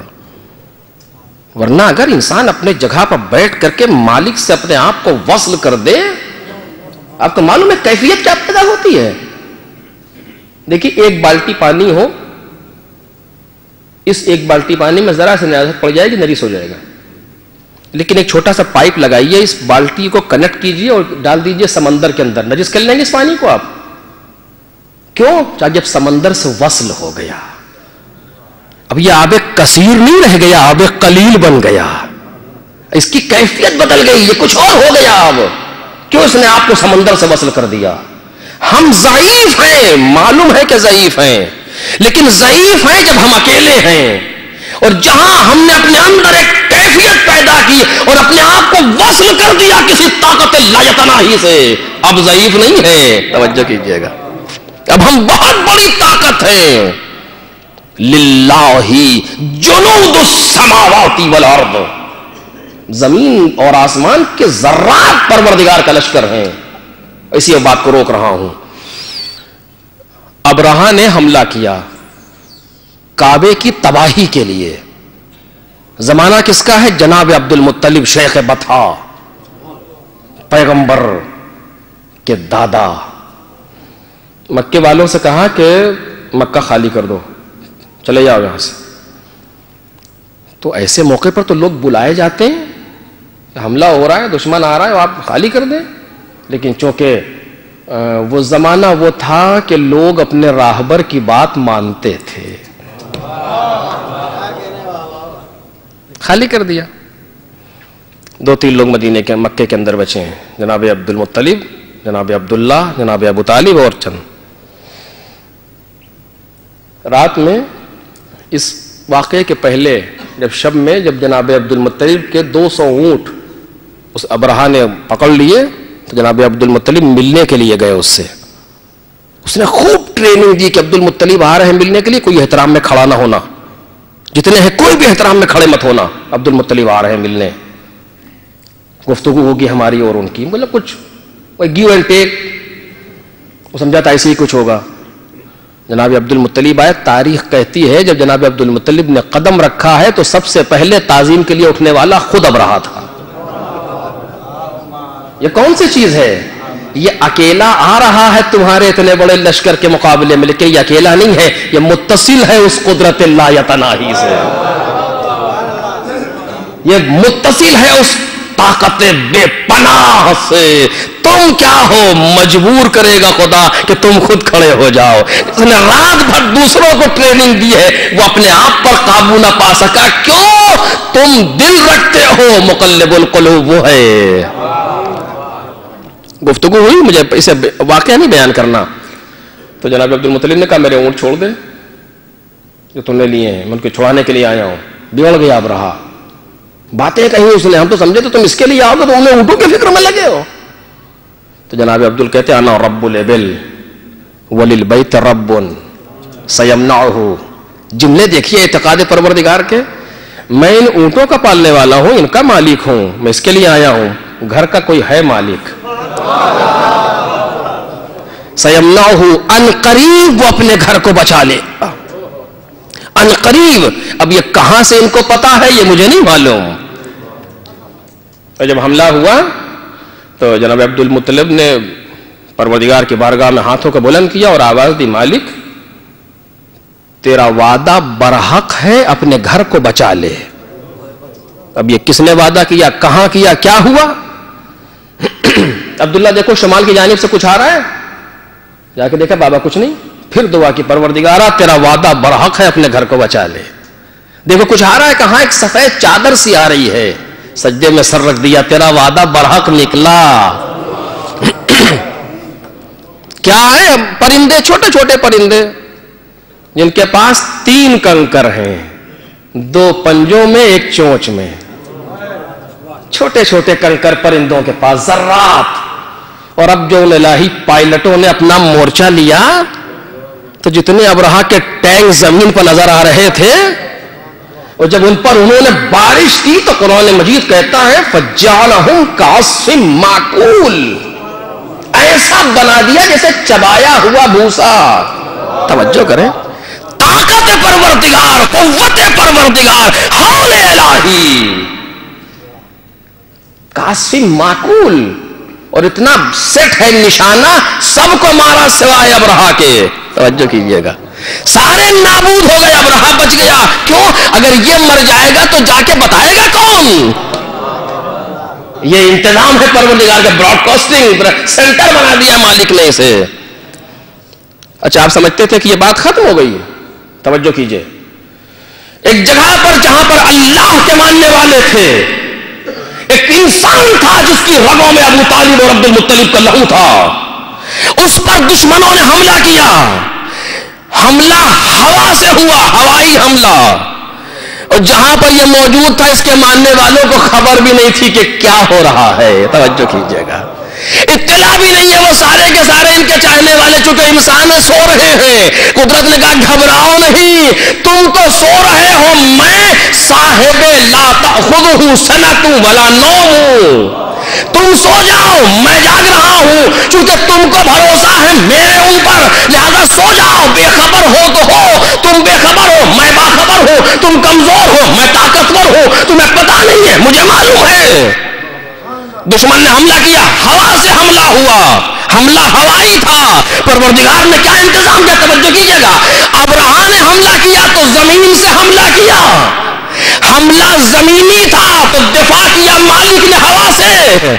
ورنہ اگر انسان اپنے جگہ پر بیٹھ کر کے مالک سے اپنے آپ کو وصل کر دے، آپ کو معلوم ہے کیفیت کیا پیدا ہوتی ہے؟ دیکھیے ایک بالٹی پانی ہو، اس ایک بالٹی پانی میں ذرا سے نجاست پڑ جائے گی، نجس ہو جائے گا. لیکن ایک چھوٹا سا پائپ لگائیے، اس بالٹی کو کنیکٹ کیجئے اور ڈال دیجئے سمندر کے اندر، نجس کر لیں گے اس پانی کو آپ. کیوں؟ جب سمندر سے وصل ہو گیا، اب یہ آب کثیر نہیں رہ گیا، آب قلیل بن گیا، اس کی کیفیت بدل گئی، یہ کچھ اور ہو گیا. اب کیوں؟ اس نے آپ کو سمندر سے وصل کر دیا. ہم ضعیف ہیں، معلوم ہے کہ ضعیف ہیں، لیکن ضعیف ہیں جب ہم اکیلے ہیں، اور جہاں ہم نے اپنے اندر ایک کیفیت پیدا کی اور اپنے آپ کو وصل کر دیا کسی طاقت لایتناہی سے، اب ضعیف نہیں ہے. توجہ کیجئے گا، اب ہم بہت بڑی طاقت ہیں. للہ جنود السماوات والارض، زمین اور آسمان کے ذرات پروردگار کا لشکر ہیں. اسی بات کو روک رہا ہوں. ابرہہ نے حملہ کیا کعبے کی تباہی کے لیے. زمانہ کس کا ہے؟ جناب عبد المطلب شیخ بطحا، پیغمبر کے دادا. مکے والوں سے کہا کہ مکہ خالی کر دو، چلے جاؤ یہاں سے. تو ایسے موقع پر تو لوگ بلائے جاتے ہیں، حملہ ہو رہا ہے، دشمن آ رہا ہے، آپ خالی کر دیں. لیکن چونکہ وہ زمانہ وہ تھا کہ لوگ اپنے راہبر کی بات مانتے تھے، خالی کر دیا. 2-3 لوگ مدینے کے مکے کے اندر بچے ہیں، جناب عبد المطلب، جناب عبداللہ، جناب ابو طالب اور چند. رات میں اس واقعے کے پہلے جب شب میں جب جناب عبد المطلب کے 200 اونٹ اس ابرہہ نے پکڑ لیے تو جناب عبد المطلب ملنے کے لیے گئے اس سے. اس نے خوب ٹریننگ دی کہ عبد المطلب آ رہے ہیں ملنے کے لیے، کوئی احترام میں کھڑا نہ ہونا، جتنے ہیں کوئی بھی احترام میں کھڑے مت ہونا. عبد المطلب آ رہے ہیں ملنے، گفتگو ہوگی ہماری اور ان کی، مطلب کچھ گیو اینڈ ٹیک، وہ سمجھا تھا ایسے ہی کچھ ہوگا. جناب عبد المطلب آئے. تاریخ کہتی ہے جب جناب عبد المطلب نے قدم رکھا ہے تو سب سے پہلے تعظیم کے لیے اٹھنے والا خود ابرہہ تھا. یہ کون سی چیز ہے؟ یہ اکیلا آ رہا ہے تمہارے اتنے بڑے لشکر کے مقابلے میں، لیکن یہ اکیلا نہیں ہے، یہ متصل ہے اس قدرت لایتناہی سے، یہ متصل ہے اس طاقت بے پناہ سے. تم کیا ہو؟ مجبور کرے گا خدا کہ تم خود کھڑے ہو جاؤ. اس نے رات بھر دوسروں کو ٹریننگ دی ہے، وہ اپنے آپ پر قابو نہ پا سکا. کیوں؟ تم دل رکھتے ہو، مقلب القلوب وہ ہے. گفتگو ہوئی، مجھے اسے واقعہ نہیں بیان کرنا. تو جناب عبد المطلب نے کہا میرے اونٹ چھوڑ دے جو تم نے لیے ہیں، میں ان کو چھڑانے کے لیے آیا ہوں. بگڑ گیا ابرہہ، باتیں کہیں اس نے، ہم تو سمجھے تو تم اس کے لیے آؤ گے تو انہیں اونٹوں کی فکر میں لگے ہو. تو جناب عبدال کہتے ہیں انا رب الابل وللبیت رب سیمنعہ. جملے دیکھیے اعتقاد پروردگار کے، میں ان اونٹوں کا پالنے والا ہوں، ان کا مالک ہوں، میں اس کے لیے آیا ہوں، گھر کا کوئی ہے مالک. سیمنعہ، ان قریب وہ اپنے گھر کو بچا لے. ان قریب، اب یہ کہاں سے ان کو پتا ہے یہ مجھے نہیں معلوم. اور جب حملہ ہوا تو جناب عبد المطلب نے پروردگار کی بارگاہ میں ہاتھوں کو بلند کیا اور آواز دی، مالک تیرا وعدہ برحق ہے، اپنے گھر کو بچا لے. اب یہ کس نے وعدہ کیا، کہاں کیا، کیا ہوا؟ عبداللہ دیکھو شمال کی جانب سے کچھ آ رہا ہے، جا کے دیکھا بابا کچھ نہیں. پھر دعا کی، پروردگارا تیرا وعدہ برحق ہے، اپنے گھر کو بچا لے. دیکھو کچھ آ رہا ہے، کہاں؟ ایک سفید چادر سی آ رہی ہے. سجدے میں سر رکھ دیا، تیرا وعدہ برحق نکلا. کیا ہے؟ پرندے، چھوٹے چھوٹے پرندے جن کے پاس 3 کنکر ہیں، 2 پنجوں میں، 1 چونچ میں. چھوٹے چھوٹے کنکر پرندوں کے پاس، ذرات. اور اب جو الہی پائلٹوں نے اپنا مورچہ لیا تو جتنے ابرہہ کے ٹینک زمین پر نظر آ رہے تھے، اور جب ان پر انہوں نے بارش کی تو قرآن مجید کہتا ہے فَجَعَلَهُمْ كَعَصْفٍ مَّأْكُولٍ، ایسا بنا دیا جیسے چبایا ہوا بھوسا. توجہ کریں، طاقت پروردگار قوت پروردگار، حول الہی، کافی معقول اور اتنا سیٹ ہے نشانہ، سب کو مارا سوائے ابرہہ کے. توجہ کیجئے گا، سارے نابود ہو گئے، ابرہہ بچ گیا. کیوں؟ اگر یہ مر جائے گا تو جا کے بتائے گا کون؟ یہ انتظام ہے پروردگار کا، براڈ کاسٹنگ سینٹر بنا دیا مالک نے اسے. اچھا آپ سمجھتے تھے کہ یہ بات ختم ہو گئی؟ توجہ کیجئے، ایک جگہ پر جہاں پر اللہ کے ماننے والے تھے، ایک انسان تھا جس کی رگوں میں ابو طالب اور عبد المطلب کا لہو تھا، اس پر دشمنوں نے حملہ کیا. حملہ ہوا سے ہوا، ہوائی حملہ، اور جہاں پر یہ موجود تھا اس کے ماننے والوں کو خبر بھی نہیں تھی کہ کیا ہو رہا ہے. توجہ کیجئے گا، اطلاع بھی نہیں ہے. وہ سارے کے سارے ان کے چاہنے والے چونکہ انسان سو رہے ہیں، قدرت نے کہا گھبراؤ نہیں، تم تو سو رہے ہو، میں صاحب لا تأخذہ سنۃ ولا نوم، تم سو جاؤ، میں جاگ رہا ہوں، چونکہ تم کو بھروسہ ہے میرے اوپر، لہذا سو جاؤ. بے خبر ہو تو ہو، تم بے خبر ہو، میں باخبر ہوں، تم کمزور ہو، میں طاقتور ہوں، تمہیں پتا نہیں ہے، مجھے معلوم ہے. دشمن نے حملہ کیا، ہوا سے حملہ ہوا، حملہ ہوائی تھا. پروردگار نے کیا انتظام کیا؟ توجہ کیجئے گا، ابرہہ نے حملہ کیا تو زمین سے حملہ کیا، حملہ زمینی تھا تو دفاع کیا مالک نے ہوا سے.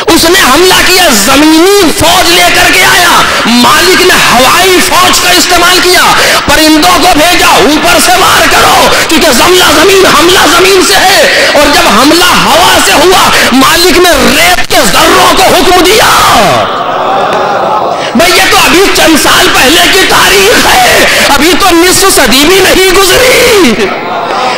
اس نے حملہ کیا، زمینی فوج لے کر کے آیا، مالک نے ہوائی فوج کا استعمال کیا، پرندوں کو بھیجا اوپر سے وار کرو، کیونکہ حملہ زمین سے ہے. اور جب حملہ ہوا سے ہوا، مالک نے ریت کے ذروں کو حکم دیا. بھئی یہ تو ابھی چند سال پہلے کی تاریخ ہے، ابھی تو نصف صدی بھی نہیں گزری.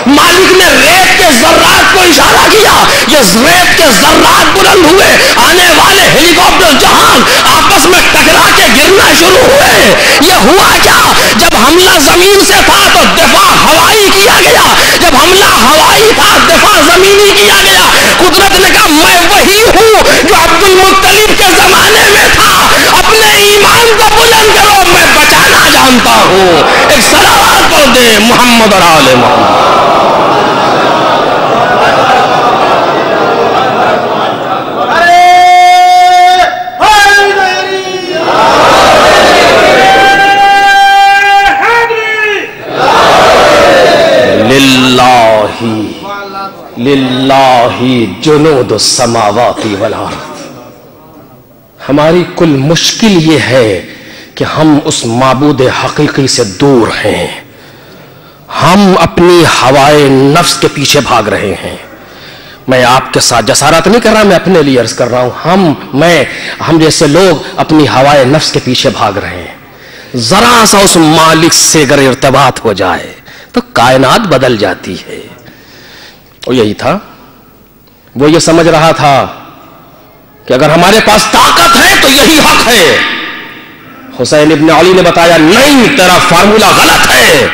مالک نے ریت کے ذرات کو اشارہ کیا، یہ ریت کے ذرات بلند ہوئے، آنے والے ہیلی کاپٹر جہاز آپس میں ٹکرا کے گرنا شروع ہوئے. یہ ہوا کیا؟ جب حملہ زمین سے تھا تو دفاع ہوائی کیا گیا، جب حملہ ہوائی تھا دفاع زمینی کیا گیا. قدرت نے کہا میں وہی ہوں جو عبد المطلب کے زمانے میں تھا، اپنے ایمان کو بلند کرو، میں بچانا جانتا ہوں. ایک صلوات پڑھ دے محمد اور آل محمد. للہ جنود السماوات والارض. ہماری کل مشکل یہ ہے کہ ہم اس معبود حقیقی سے دور ہیں، ہم اپنی ہوائے نفس کے پیچھے بھاگ رہے ہیں. میں آپ کے ساتھ جسارت نہیں کر رہا، میں اپنے لیے عرض کر رہا ہوں، ہم جیسے لوگ اپنی ہوائے نفس کے پیچھے بھاگ رہے ہیں. ذرا سا اس مالک سے اگر ارتباط ہو جائے تو کائنات بدل جاتی ہے. اور یہی تھا، وہ یہ سمجھ رہا تھا کہ اگر ہمارے پاس طاقت ہے تو یہی حق ہے. حسین ابن علی نے بتایا نہیں، تیرا فارمولا غلط ہے،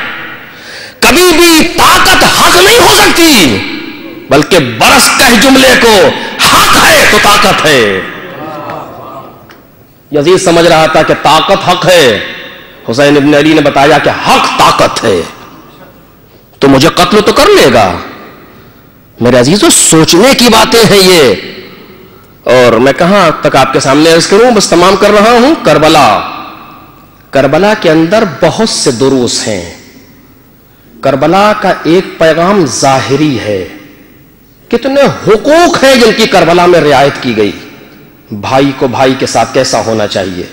کبھی بھی طاقت حق نہیں ہو سکتی، بلکہ برس کہہ جملے کو حق ہے تو طاقت ہے. یزید سمجھ رہا تھا کہ طاقت حق ہے، حسین ابن علی نے بتایا کہ حق طاقت ہے. تو مجھے قتل تو کر لے گا. میرے عزیزو سوچنے کی باتیں ہیں یہ. اور میں کہاں تک آپ کے سامنے عرض کروں، بس تمام کر رہا ہوں. کربلا کے اندر بہت سے دروس ہیں. کربلا کا ایک پیغام ظاہری ہے، کتنے حقوق ہیں جن کی کربلا میں رعایت کی گئی. بھائی کو بھائی کے ساتھ کیسا ہونا چاہیے،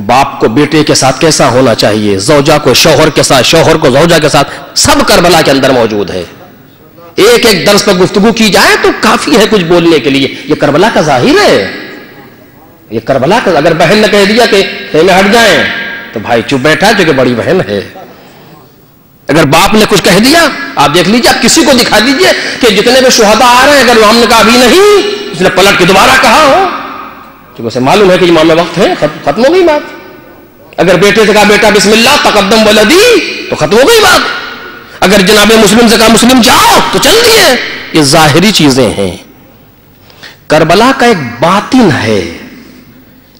باپ کو بیٹے کے ساتھ کیسا ہونا چاہیے، زوجہ کو شوہر کے ساتھ، شوہر کو زوجہ کے ساتھ، سب کربلا کے اندر موجود ہے. ایک ایک درس پر گفتگو کی جائے تو کافی ہے کچھ بولنے کے لیے. یہ کربلا کا ظاہر ہے. یہ کربلا کا، اگر بہن نے کہہ دیا کہ خیمے ہٹ جائیں تو بھائی چپ بیٹھا کیونکہ بڑی بہن ہے. اگر باپ نے کچھ کہہ دیا، آپ دیکھ لیجیے، آپ کسی کو دکھا دیجیے کہ جتنے بھی شہداء آ رہے ہیں، اگر ہم نے کہا ابھی نہیں، اس نے پلٹ کے دوبارہ کہا ہو، کیونکہ اسے معلوم ہے کہ امام وقت ہے، ختم ہو گئی بات. اگر بیٹے سے کہا بیٹا بسم اللہ تقدم ولدی تو ختم ہو گئی بات. اگر جناب مسلم سے کہا مسلم جاؤ تو چل دیے. یہ ظاہری چیزیں ہیں. کربلا کا ایک باطن ہے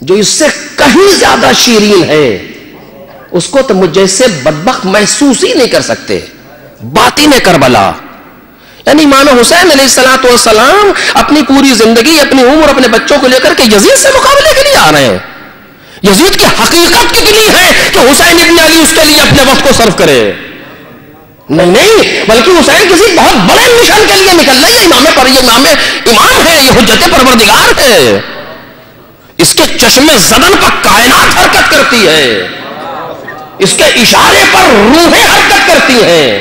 جو اس سے کہیں زیادہ شیرین ہے. اس کو تو مجھ جیسے بدبخت محسوس ہی نہیں کر سکتے. باطن کربلا یعنی امام حسین علیہ الصلوۃ والسلام اپنی پوری زندگی، اپنی عمر، اپنے بچوں کو لے کر کے یزید سے مقابلے کے لیے آ رہے ہیں. یزید کی حقیقت کتنی ہے کہ حسین ابن علی اس کے لیے اپنے وقت کو صرف کرے؟ نہیں، بلکہ حسین کسی بہت بڑے مشن کے لیے نکل رہے ہیں. امام ہے، یہ حجت پروردگار ہے. اس کے چشمے زدن پر کائنات حرکت کرتی ہے، اس کے اشارے پر روحیں حرکت کرتی ہیں.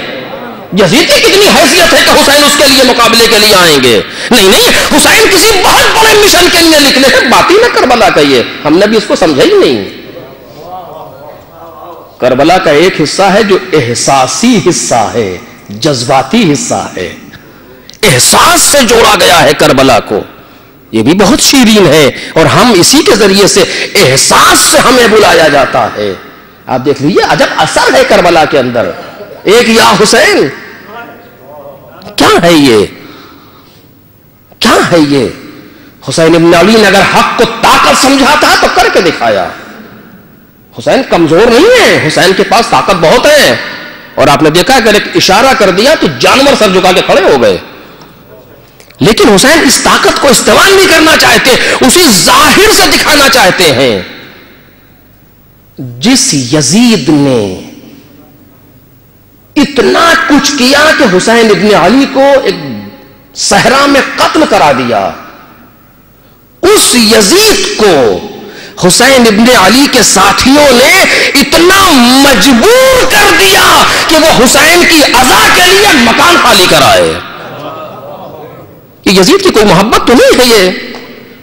یزید کی کتنی حیثیت ہے کہ حسین اس کے لیے مقابلے کے لیے آئیں گے؟ نہیں، حسین کسی بہت بڑے مشن کے لیے نکلے ہیں. باطن کربلا کا یہ ہم نے بھی اس کو سمجھا ہی نہیں. کربلا کا ایک حصہ ہے جو احساسی حصہ ہے، جذباتی حصہ ہے. احساس سے جوڑا گیا ہے کربلا کو. یہ بھی بہت شیرین ہے اور ہم اسی کے ذریعے سے احساس سے ہمیں بلایا جاتا ہے. آپ دیکھ لیجیے عجب اثر ہے کربلا کے اندر. ایک یا حسین، کیا ہے یہ؟ کیا ہے یہ؟ حسین ابن علی نے اگر حق کو طاقت سمجھا تھا تو کر کے دکھایا. حسین کمزور نہیں ہے، حسین کے پاس طاقت بہت ہے. اور آپ نے دیکھا اگر ایک اشارہ کر دیا تو جانور سر جھکا کے کھڑے ہو گئے. لیکن حسین اس طاقت کو استعمال نہیں کرنا چاہتے، اسی ظاہر سے دکھانا چاہتے ہیں. جس یزید نے اتنا کچھ کیا کہ حسین ابن علی کو ایک صحرا میں قتل کرا دیا، اس یزید کو حسین ابن علی کے ساتھیوں نے اتنا مجبور کر دیا کہ وہ حسین کی عزا کے لیے مکان خالی کرائے. یہ یزید کی کوئی محبت تو نہیں ہے، یہ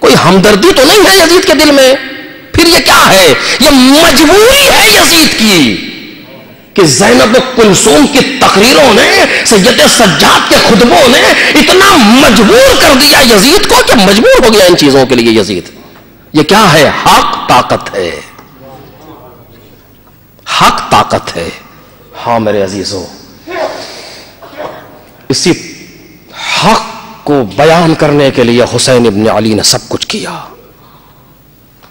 کوئی ہمدردی تو نہیں ہے یزید کے دل میں. پھر یہ کیا ہے؟ یہ مجبوری ہے یزید کی کہ زینب کلثوم کی تقریروں نے، سید سجاد کے خطبوں نے اتنا مجبور کر دیا یزید کو کہ مجبور ہو گیا ان چیزوں کے لیے یزید. یہ کیا ہے؟ حق طاقت ہے، حق طاقت ہے. ہاں میرے عزیزوں، اسی حق کو بیان کرنے کے لیے حسین ابن علی نے سب کچھ کیا.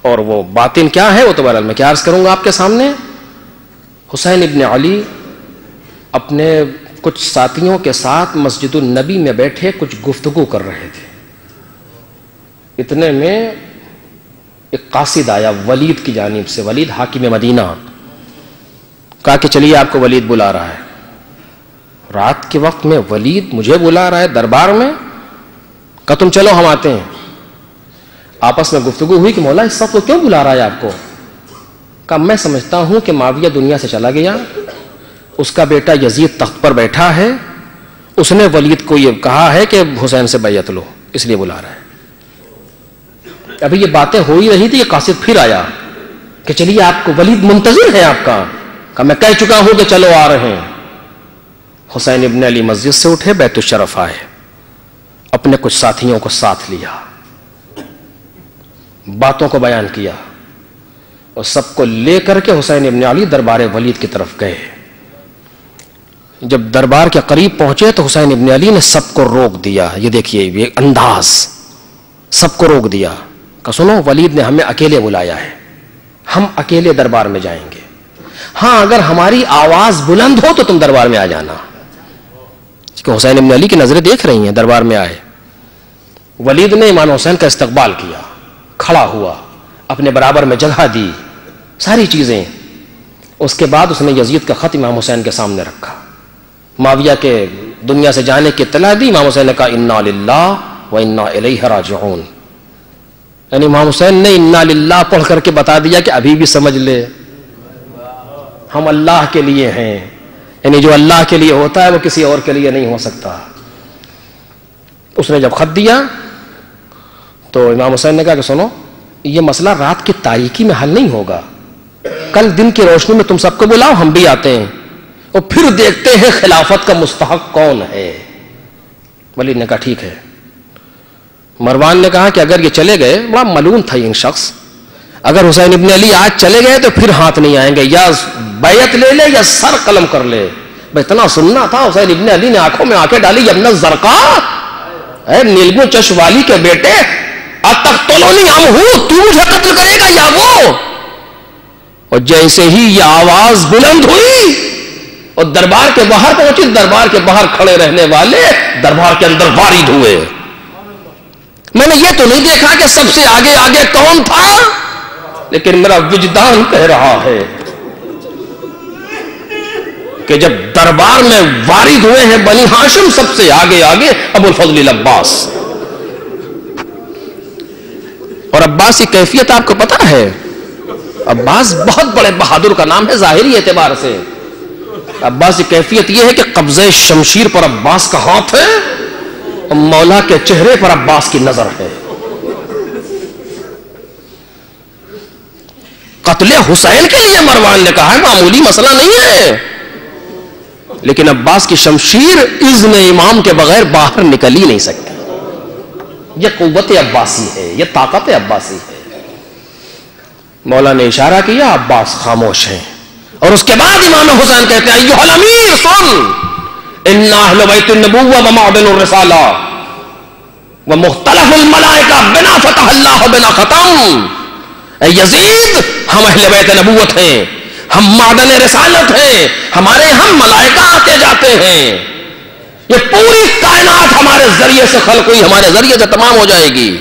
اور وہ باطن کیا ہے وہ تو بہرحال میں کیا عرض کروں گا آپ کے سامنے. حسین ابن علی اپنے کچھ ساتھیوں کے ساتھ مسجد النبی میں بیٹھے کچھ گفتگو کر رہے تھے. اتنے میں ایک قاصد آیا ولید کی جانب سے، ولید حاکم مدینہ. کہا کہ چلیے آپ کو ولید بلا رہا ہے. رات کے وقت میں ولید مجھے بلا رہا ہے دربار میں. کہا تم چلو ہم آتے ہیں. آپس میں گفتگو ہوئی کہ مولا اس وقت وہ کیوں بلا رہا ہے آپ کو؟ کہا میں سمجھتا ہوں کہ معاویہ دنیا سے چلا گیا، اس کا بیٹا یزید تخت پر بیٹھا ہے، اس نے ولید کو یہ کہا ہے کہ حسین سے بیعت لو، اس لیے بلا رہا ہے. ابھی یہ باتیں ہو ہی رہی تھی، یہ قاصد پھر آیا کہ چلیے آپ کو ولید منتظر ہے آپ کا. کہا میں کہہ چکا ہوں کہ چلو آ رہے ہیں. حسین ابن علی مسجد سے اٹھے، بیت الشرف آئے، اپنے کچھ ساتھیوں کو ساتھ لیا، باتوں کو بیان کیا اور سب کو لے کر کے حسین ابن علی دربار ولید کی طرف گئے. جب دربار کے قریب پہنچے تو حسین ابن علی نے سب کو روک دیا. یہ دیکھیے یہ انداز، سب کو روک دیا کہ سنو ولید نے ہمیں اکیلے بلایا ہے، ہم اکیلے دربار میں جائیں گے. ہاں اگر ہماری آواز بلند ہو تو تم دربار میں آ جانا. کہ حسین ابن علی کی نظریں دیکھ رہی ہیں. دربار میں آئے، ولید نے امام حسین کا استقبال کیا، کھڑا ہوا، اپنے برابر میں جگہ دی، ساری چیزیں. اس کے بعد اس نے یزید کا خط امام حسین کے سامنے رکھا، معاویہ کے دنیا سے جانے کی اطلاع دی. امام حسین نے کہا انا للہ و انا الیہ راجعون. یعنی امام حسین نے انا للہ پڑھ کر کے بتا دیا کہ ابھی بھی سمجھ لے ہم اللہ کے لیے ہیں. یعنی جو اللہ کے لیے ہوتا ہے وہ کسی اور کے لیے نہیں ہو سکتا. اس نے جب خط دیا تو امام حسین نے کہا کہ سنو یہ مسئلہ رات کی تاریکی میں حل نہیں ہوگا، کل دن کی روشنی میں تم سب کو بلاؤ، ہم بھی آتے ہیں اور پھر دیکھتے ہیں خلافت کا مستحق کون ہے. ولید نے کہا ٹھیک ہے. مروان نے کہا کہ اگر یہ چلے گئے، بڑا ملعون تھا یہ شخص، اگر حسین ابن علی آج چلے گئے تو پھر ہاتھ نہیں آئیں گے، یا بیعت لے لے یا سر قلم کر لے. اتنا سننا تھا. حسین ابن علی نے آنکھوں میں آنکھیں ڈالی، ابن الزرقاء، اے نیلگوں چش والی کے بیٹے، اتقتلونی ام ہوں، تو مجھے قتل کرے گا یا وہ؟ اور جیسے ہی یہ آواز بلند ہوئی اور دربار کے باہر پہنچی، دربار کے باہر کھڑے رہنے والے دربار کے اندر وارد ہوئے. میں نے یہ تو نہیں دیکھا کہ سب سے آگے آگے کون تھا، لیکن میرا وجدان کہہ رہا ہے کہ جب دربار میں وارد ہوئے ہیں بنی ہاشم، سب سے آگے آگے ابو الفضل العباس. اور عباس کی کیفیت آپ کو پتا ہے، عباس بہت بڑے بہادر کا نام ہے ظاہری اعتبار سے. عباس کی کیفیت یہ ہے کہ قبضہ شمشیر پر عباس کا ہاتھ ہے اور مولا کے چہرے پر عباس کی نظر ہے. قتل حسین کے لیے مروان نے کہا ہے معمولی مسئلہ نہیں ہے، لیکن عباس کی شمشیر اذن امام کے بغیر باہر نکل ہی نہیں سکتی. یہ قوت عباسی ہے، یہ طاقت عباسی ہے. مولا نے اشارہ کیا، عباس خاموش ہیں. اور اس کے بعد امام حسین کہتے ہیں ایھا الامیر سن، ان اہل بیت النبوہ ومعدن الرسالہ ومختلف الملائکہ بنا فتح اللہ بنا ختم. اے یزید، ہم اہل بیت نبوت ہیں، ہم معدن رسالت ہیں، ہمارے ہم ملائکہ آتے جاتے ہیں. یہ پوری کائنات ہمارے ذریعے سے خلق ہوئی، ہمارے ذریعے سے تمام ہو جائے گی.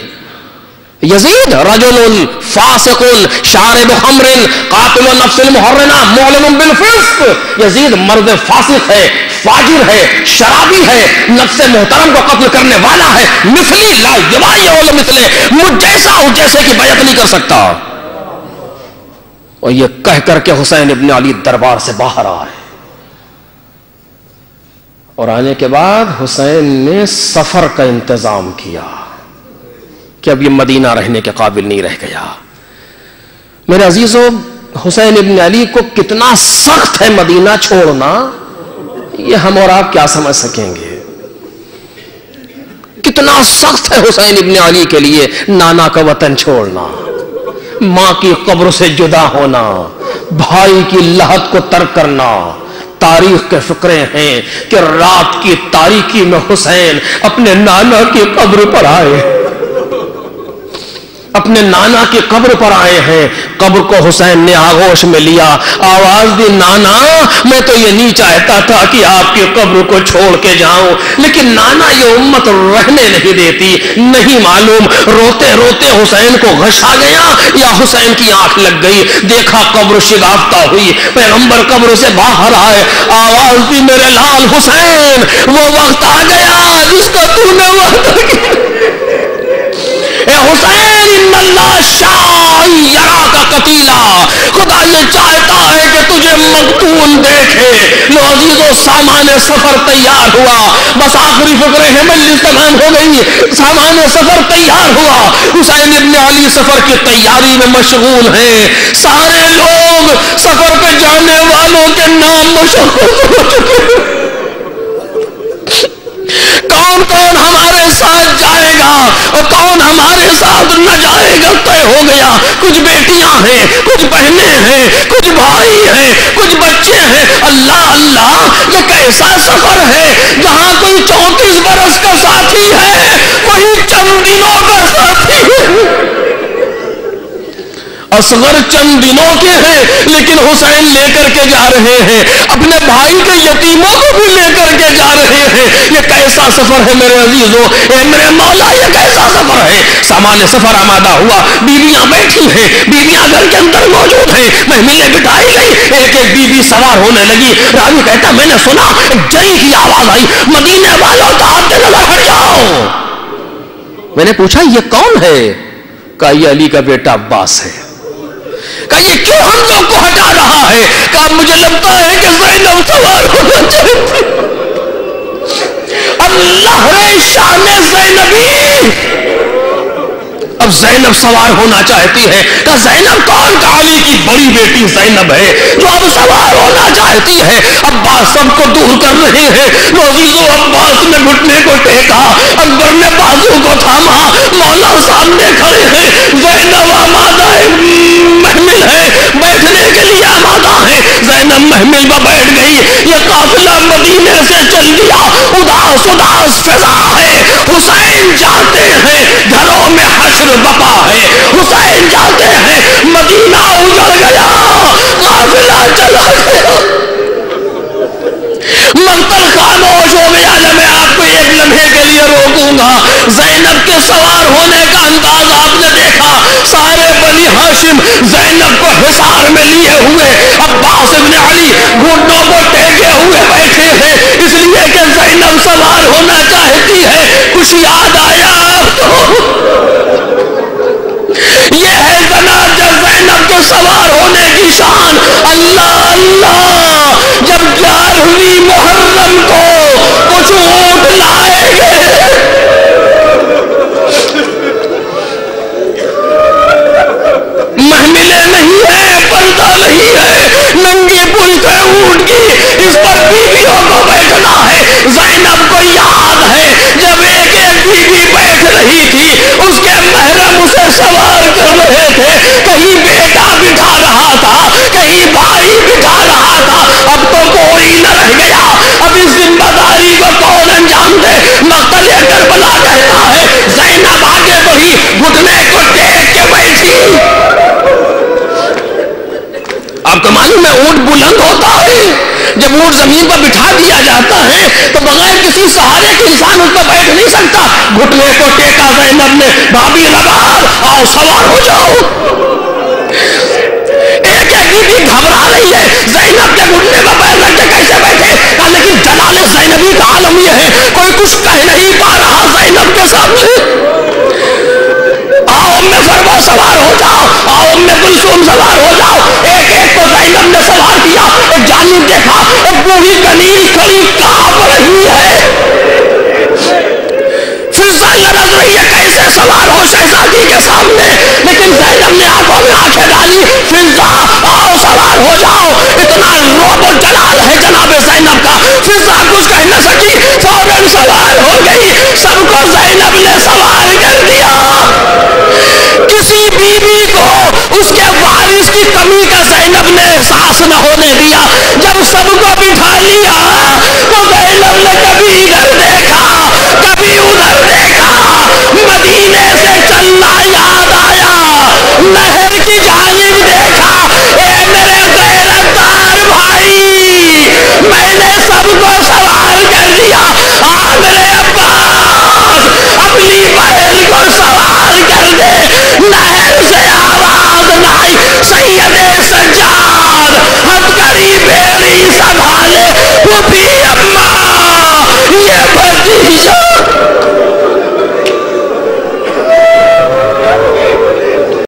یزید رجل فاسق شارب خمر قاتل النفس المحرنہ معلن بالفسق. یزید مرد فاسق ہے، فاجر ہے، شرابی ہے، نفس محترم کو قتل کرنے والا ہے. مثلی لا یبایع مثلے، مجھ جیسا ہوں جیسے کی بیعت نہیں کر سکتا. اور یہ کہہ کر کے حسین ابن علی دربار سے باہر آئے. اور آنے کے بعد حسین نے سفر کا انتظام کیا کہ اب یہ مدینہ رہنے کے قابل نہیں رہ گیا. میرے عزیزو، حسین ابن علی کو کتنا سخت ہے مدینہ چھوڑنا، یہ ہم اور آپ کیا سمجھ سکیں گے. کتنا سخت ہے حسین ابن علی کے لیے نانا کا وطن چھوڑنا، ماں کی قبر سے جدا ہونا، بھائی کی لحد کو ترک کرنا. تاریخ کے فقرے ہیں کہ رات کی تاریکی میں حسین اپنے نانا کی قبر پر آئے، اپنے نانا کی قبر پر آئے ہیں. قبر کو حسین نے آغوش میں لیا، آواز دی، نانا میں تو یہ نہیں چاہتا تھا کہ آپ کی قبر کو چھوڑ کے جاؤں، لیکن نانا یہ امت رہنے نہیں دیتی. نہیں معلوم روتے روتے حسین کو غش آ گیا یا حسین کی آنکھ لگ گئی. دیکھا قبر شگافتہ ہوئی، پیغمبر قبر سے باہر آئے، آواز دی، میرے لال حسین وہ وقت آ گیا جس کا تو نے وعدہ کیا. اے حسین، ان اللہ شاء یراک قتیلا، خدا یہ چاہتا ہے کہ تجھے مقتول دیکھے. لو عزیزو، سامان سفر تیار ہوا، بس آخری فقرے ہیں، مجلس تمام ہو گئی، سامان سفر تیار ہوا. حسین ابن علی سفر کی تیاری میں مشغول ہیں. سارے لوگ سفر پہ جانے والوں کے نام مشغول ہو چکے ہیں. کون کون ہمارے ساتھ جائے گا اور کون ہمارے ساتھ نہ جائے گا طے ہو گیا. کچھ بیٹیاں ہیں، کچھ بہنیں ہیں، کچھ بھائی ہیں، کچھ بچے ہیں. اللہ اللہ، یہ کیسا سفر ہے جہاں کوئی 34 برس کا ساتھی ہے، کوئی چند دنوں کا ساتھی ہے. اصغر چند دنوں کے ہیں لیکن حسین لے کر کے جا رہے ہیں، اپنے بھائی کے یتیموں کو بھی لے کر کے جا رہے ہیں. یہ کیسا سفر ہے میرے عزیزو، اے میرے مولا، یہ کیسا سفر ہے. سامان سفر آمادہ ہوا، بیویاں بیٹھی ہیں، بیویاں گھر کے اندر موجود ہیں، محملیں بٹھائی گئی، ایک ایک بیوی سوار ہونے لگی. راوی کہتا میں نے سنا جئی کی آواز آئی، مدینے والوں کا آپ کے نظر ہٹ جاؤ. میں نے پوچھا یہ کون ہے؟ کہا یہ علی کا بیٹا عباس ہے. کہ یہ کیوں ہم لوگ کو ہٹا رہا ہے؟ کہ مجھے لگتا ہے کہ زینب سوار ہونا چاہتی. اللہ رے شان زینبی، اب زینب سوار ہونا چاہتی ہے. کہ زینب کون؟ کہ علی کی بڑی بیٹی زینب ہے جو اب سوار ہونا چاہتی ہے. عباس سب کو دور کر رہے ہیں. عزیزو، عباس نے گھٹنے کو ٹیکا، اکبر نے بازو کو تھاما، مولا سامنے کھڑے ہیں. زینب آمادہ محمل ہے، بیٹھنے کے لیے آمادہ ہے. زینب محمل پر بیٹھ گئی. یہ قافلہ مدینے سے چل دیا، اداس اداس فضا ہے. حسین جاتے ہیں، گھروں میں حشر بپا ہے. حسین جاتے ہیں، مدینہ اجڑ گیا. قافلہ چلا گیا، مقتل خاموش ہو گیا۔ جب میں آپ کو ایک لمحے کے لیے روکوں گا، زینب کے سوار ہونے کا انداز آپ نے دیکھا، سارے بنی ہاشم زینب کو حصار میں لیے ہوئے، عباس ابن علی گھٹنوں کو ٹیکے ہوئے بیٹھے ہیں، اس لیے کہ زینب سوار ہونا چاہتی ہے۔ کچھ یاد آیا آپ کو؟ یہ ہے جناب زینب کے سوار ہونے کی شان۔ اللہ اللہ، جب 11ویں محرم کو کچھ اونٹ لائے گئے، محملیں نہیں ہے، پردہ نہیں ہے، ننگی پشت ہے اونٹ کی، اس پر بیویوں کو بیٹھنا ہے۔ زینب کو یاد ہے جب ایک ایک بیوی بیٹھ رہی تھی، اس کے محرم اسے سوار کر رہے تھے، کہیں بیٹا بٹھا رہا تھا، کہیں بھائی بٹھا رہا تھا، اب تو کوئی نہ رہ گیا، اب اس ذمہ داری کو کون انجام دے؟ مقتل کربلا کہتا ہے زینب آگے بڑھی، گھٹنے کو ٹیک کے بیٹھی۔ آپ کو معلوم ہے اونٹ بلند ہوتا ہے، جب اونٹ زمین پر بٹھا دیا جاتا ہے تو بغیر کسی سہارے کے انسان اس پر بیٹھ نہیں سکتا۔ گھٹنے کو ٹیکا زینب نے، بھابھی رباب آؤ سوار ہو جاؤ۔ ایک ایک بیوی گھبرا رہی ہے، زینب کے گھٹنے پر پیر رکھ کے کیسے بیٹھے؟ لیکن جلال زینبی کا عالم یہ ہے، کوئی کچھ کہہ نہیں پا رہا زینب کے سامنے۔ آؤ ام فرما سوار ہو جاؤ، آؤ ام کلثوم سوار ہو جاؤ۔ ایک ایک کو زینب نے سوار کیا۔ ایک جانب دیکھا، ایک بوڑھی کنیز کھڑی کانپ رہی ہے، فضا لرز رہی ہے، کیسے سوار ہو شہزادی کے سامنے؟ لیکن زینب نے آنکھوں میں آنکھیں ڈالی، فضا آؤ سوار ہو جاؤ۔ اتنا روب و جلال ہے جناب زینب کا، فضا کچھ کہہ نہ سکی، فوراً سوار ہو گئی، سب کو زینب نے سوار کر دیا۔ کسی بیوی کو اس کے وارث کی کمی کا زینب نے احساس نہ ہونے دیا۔ جب سب کو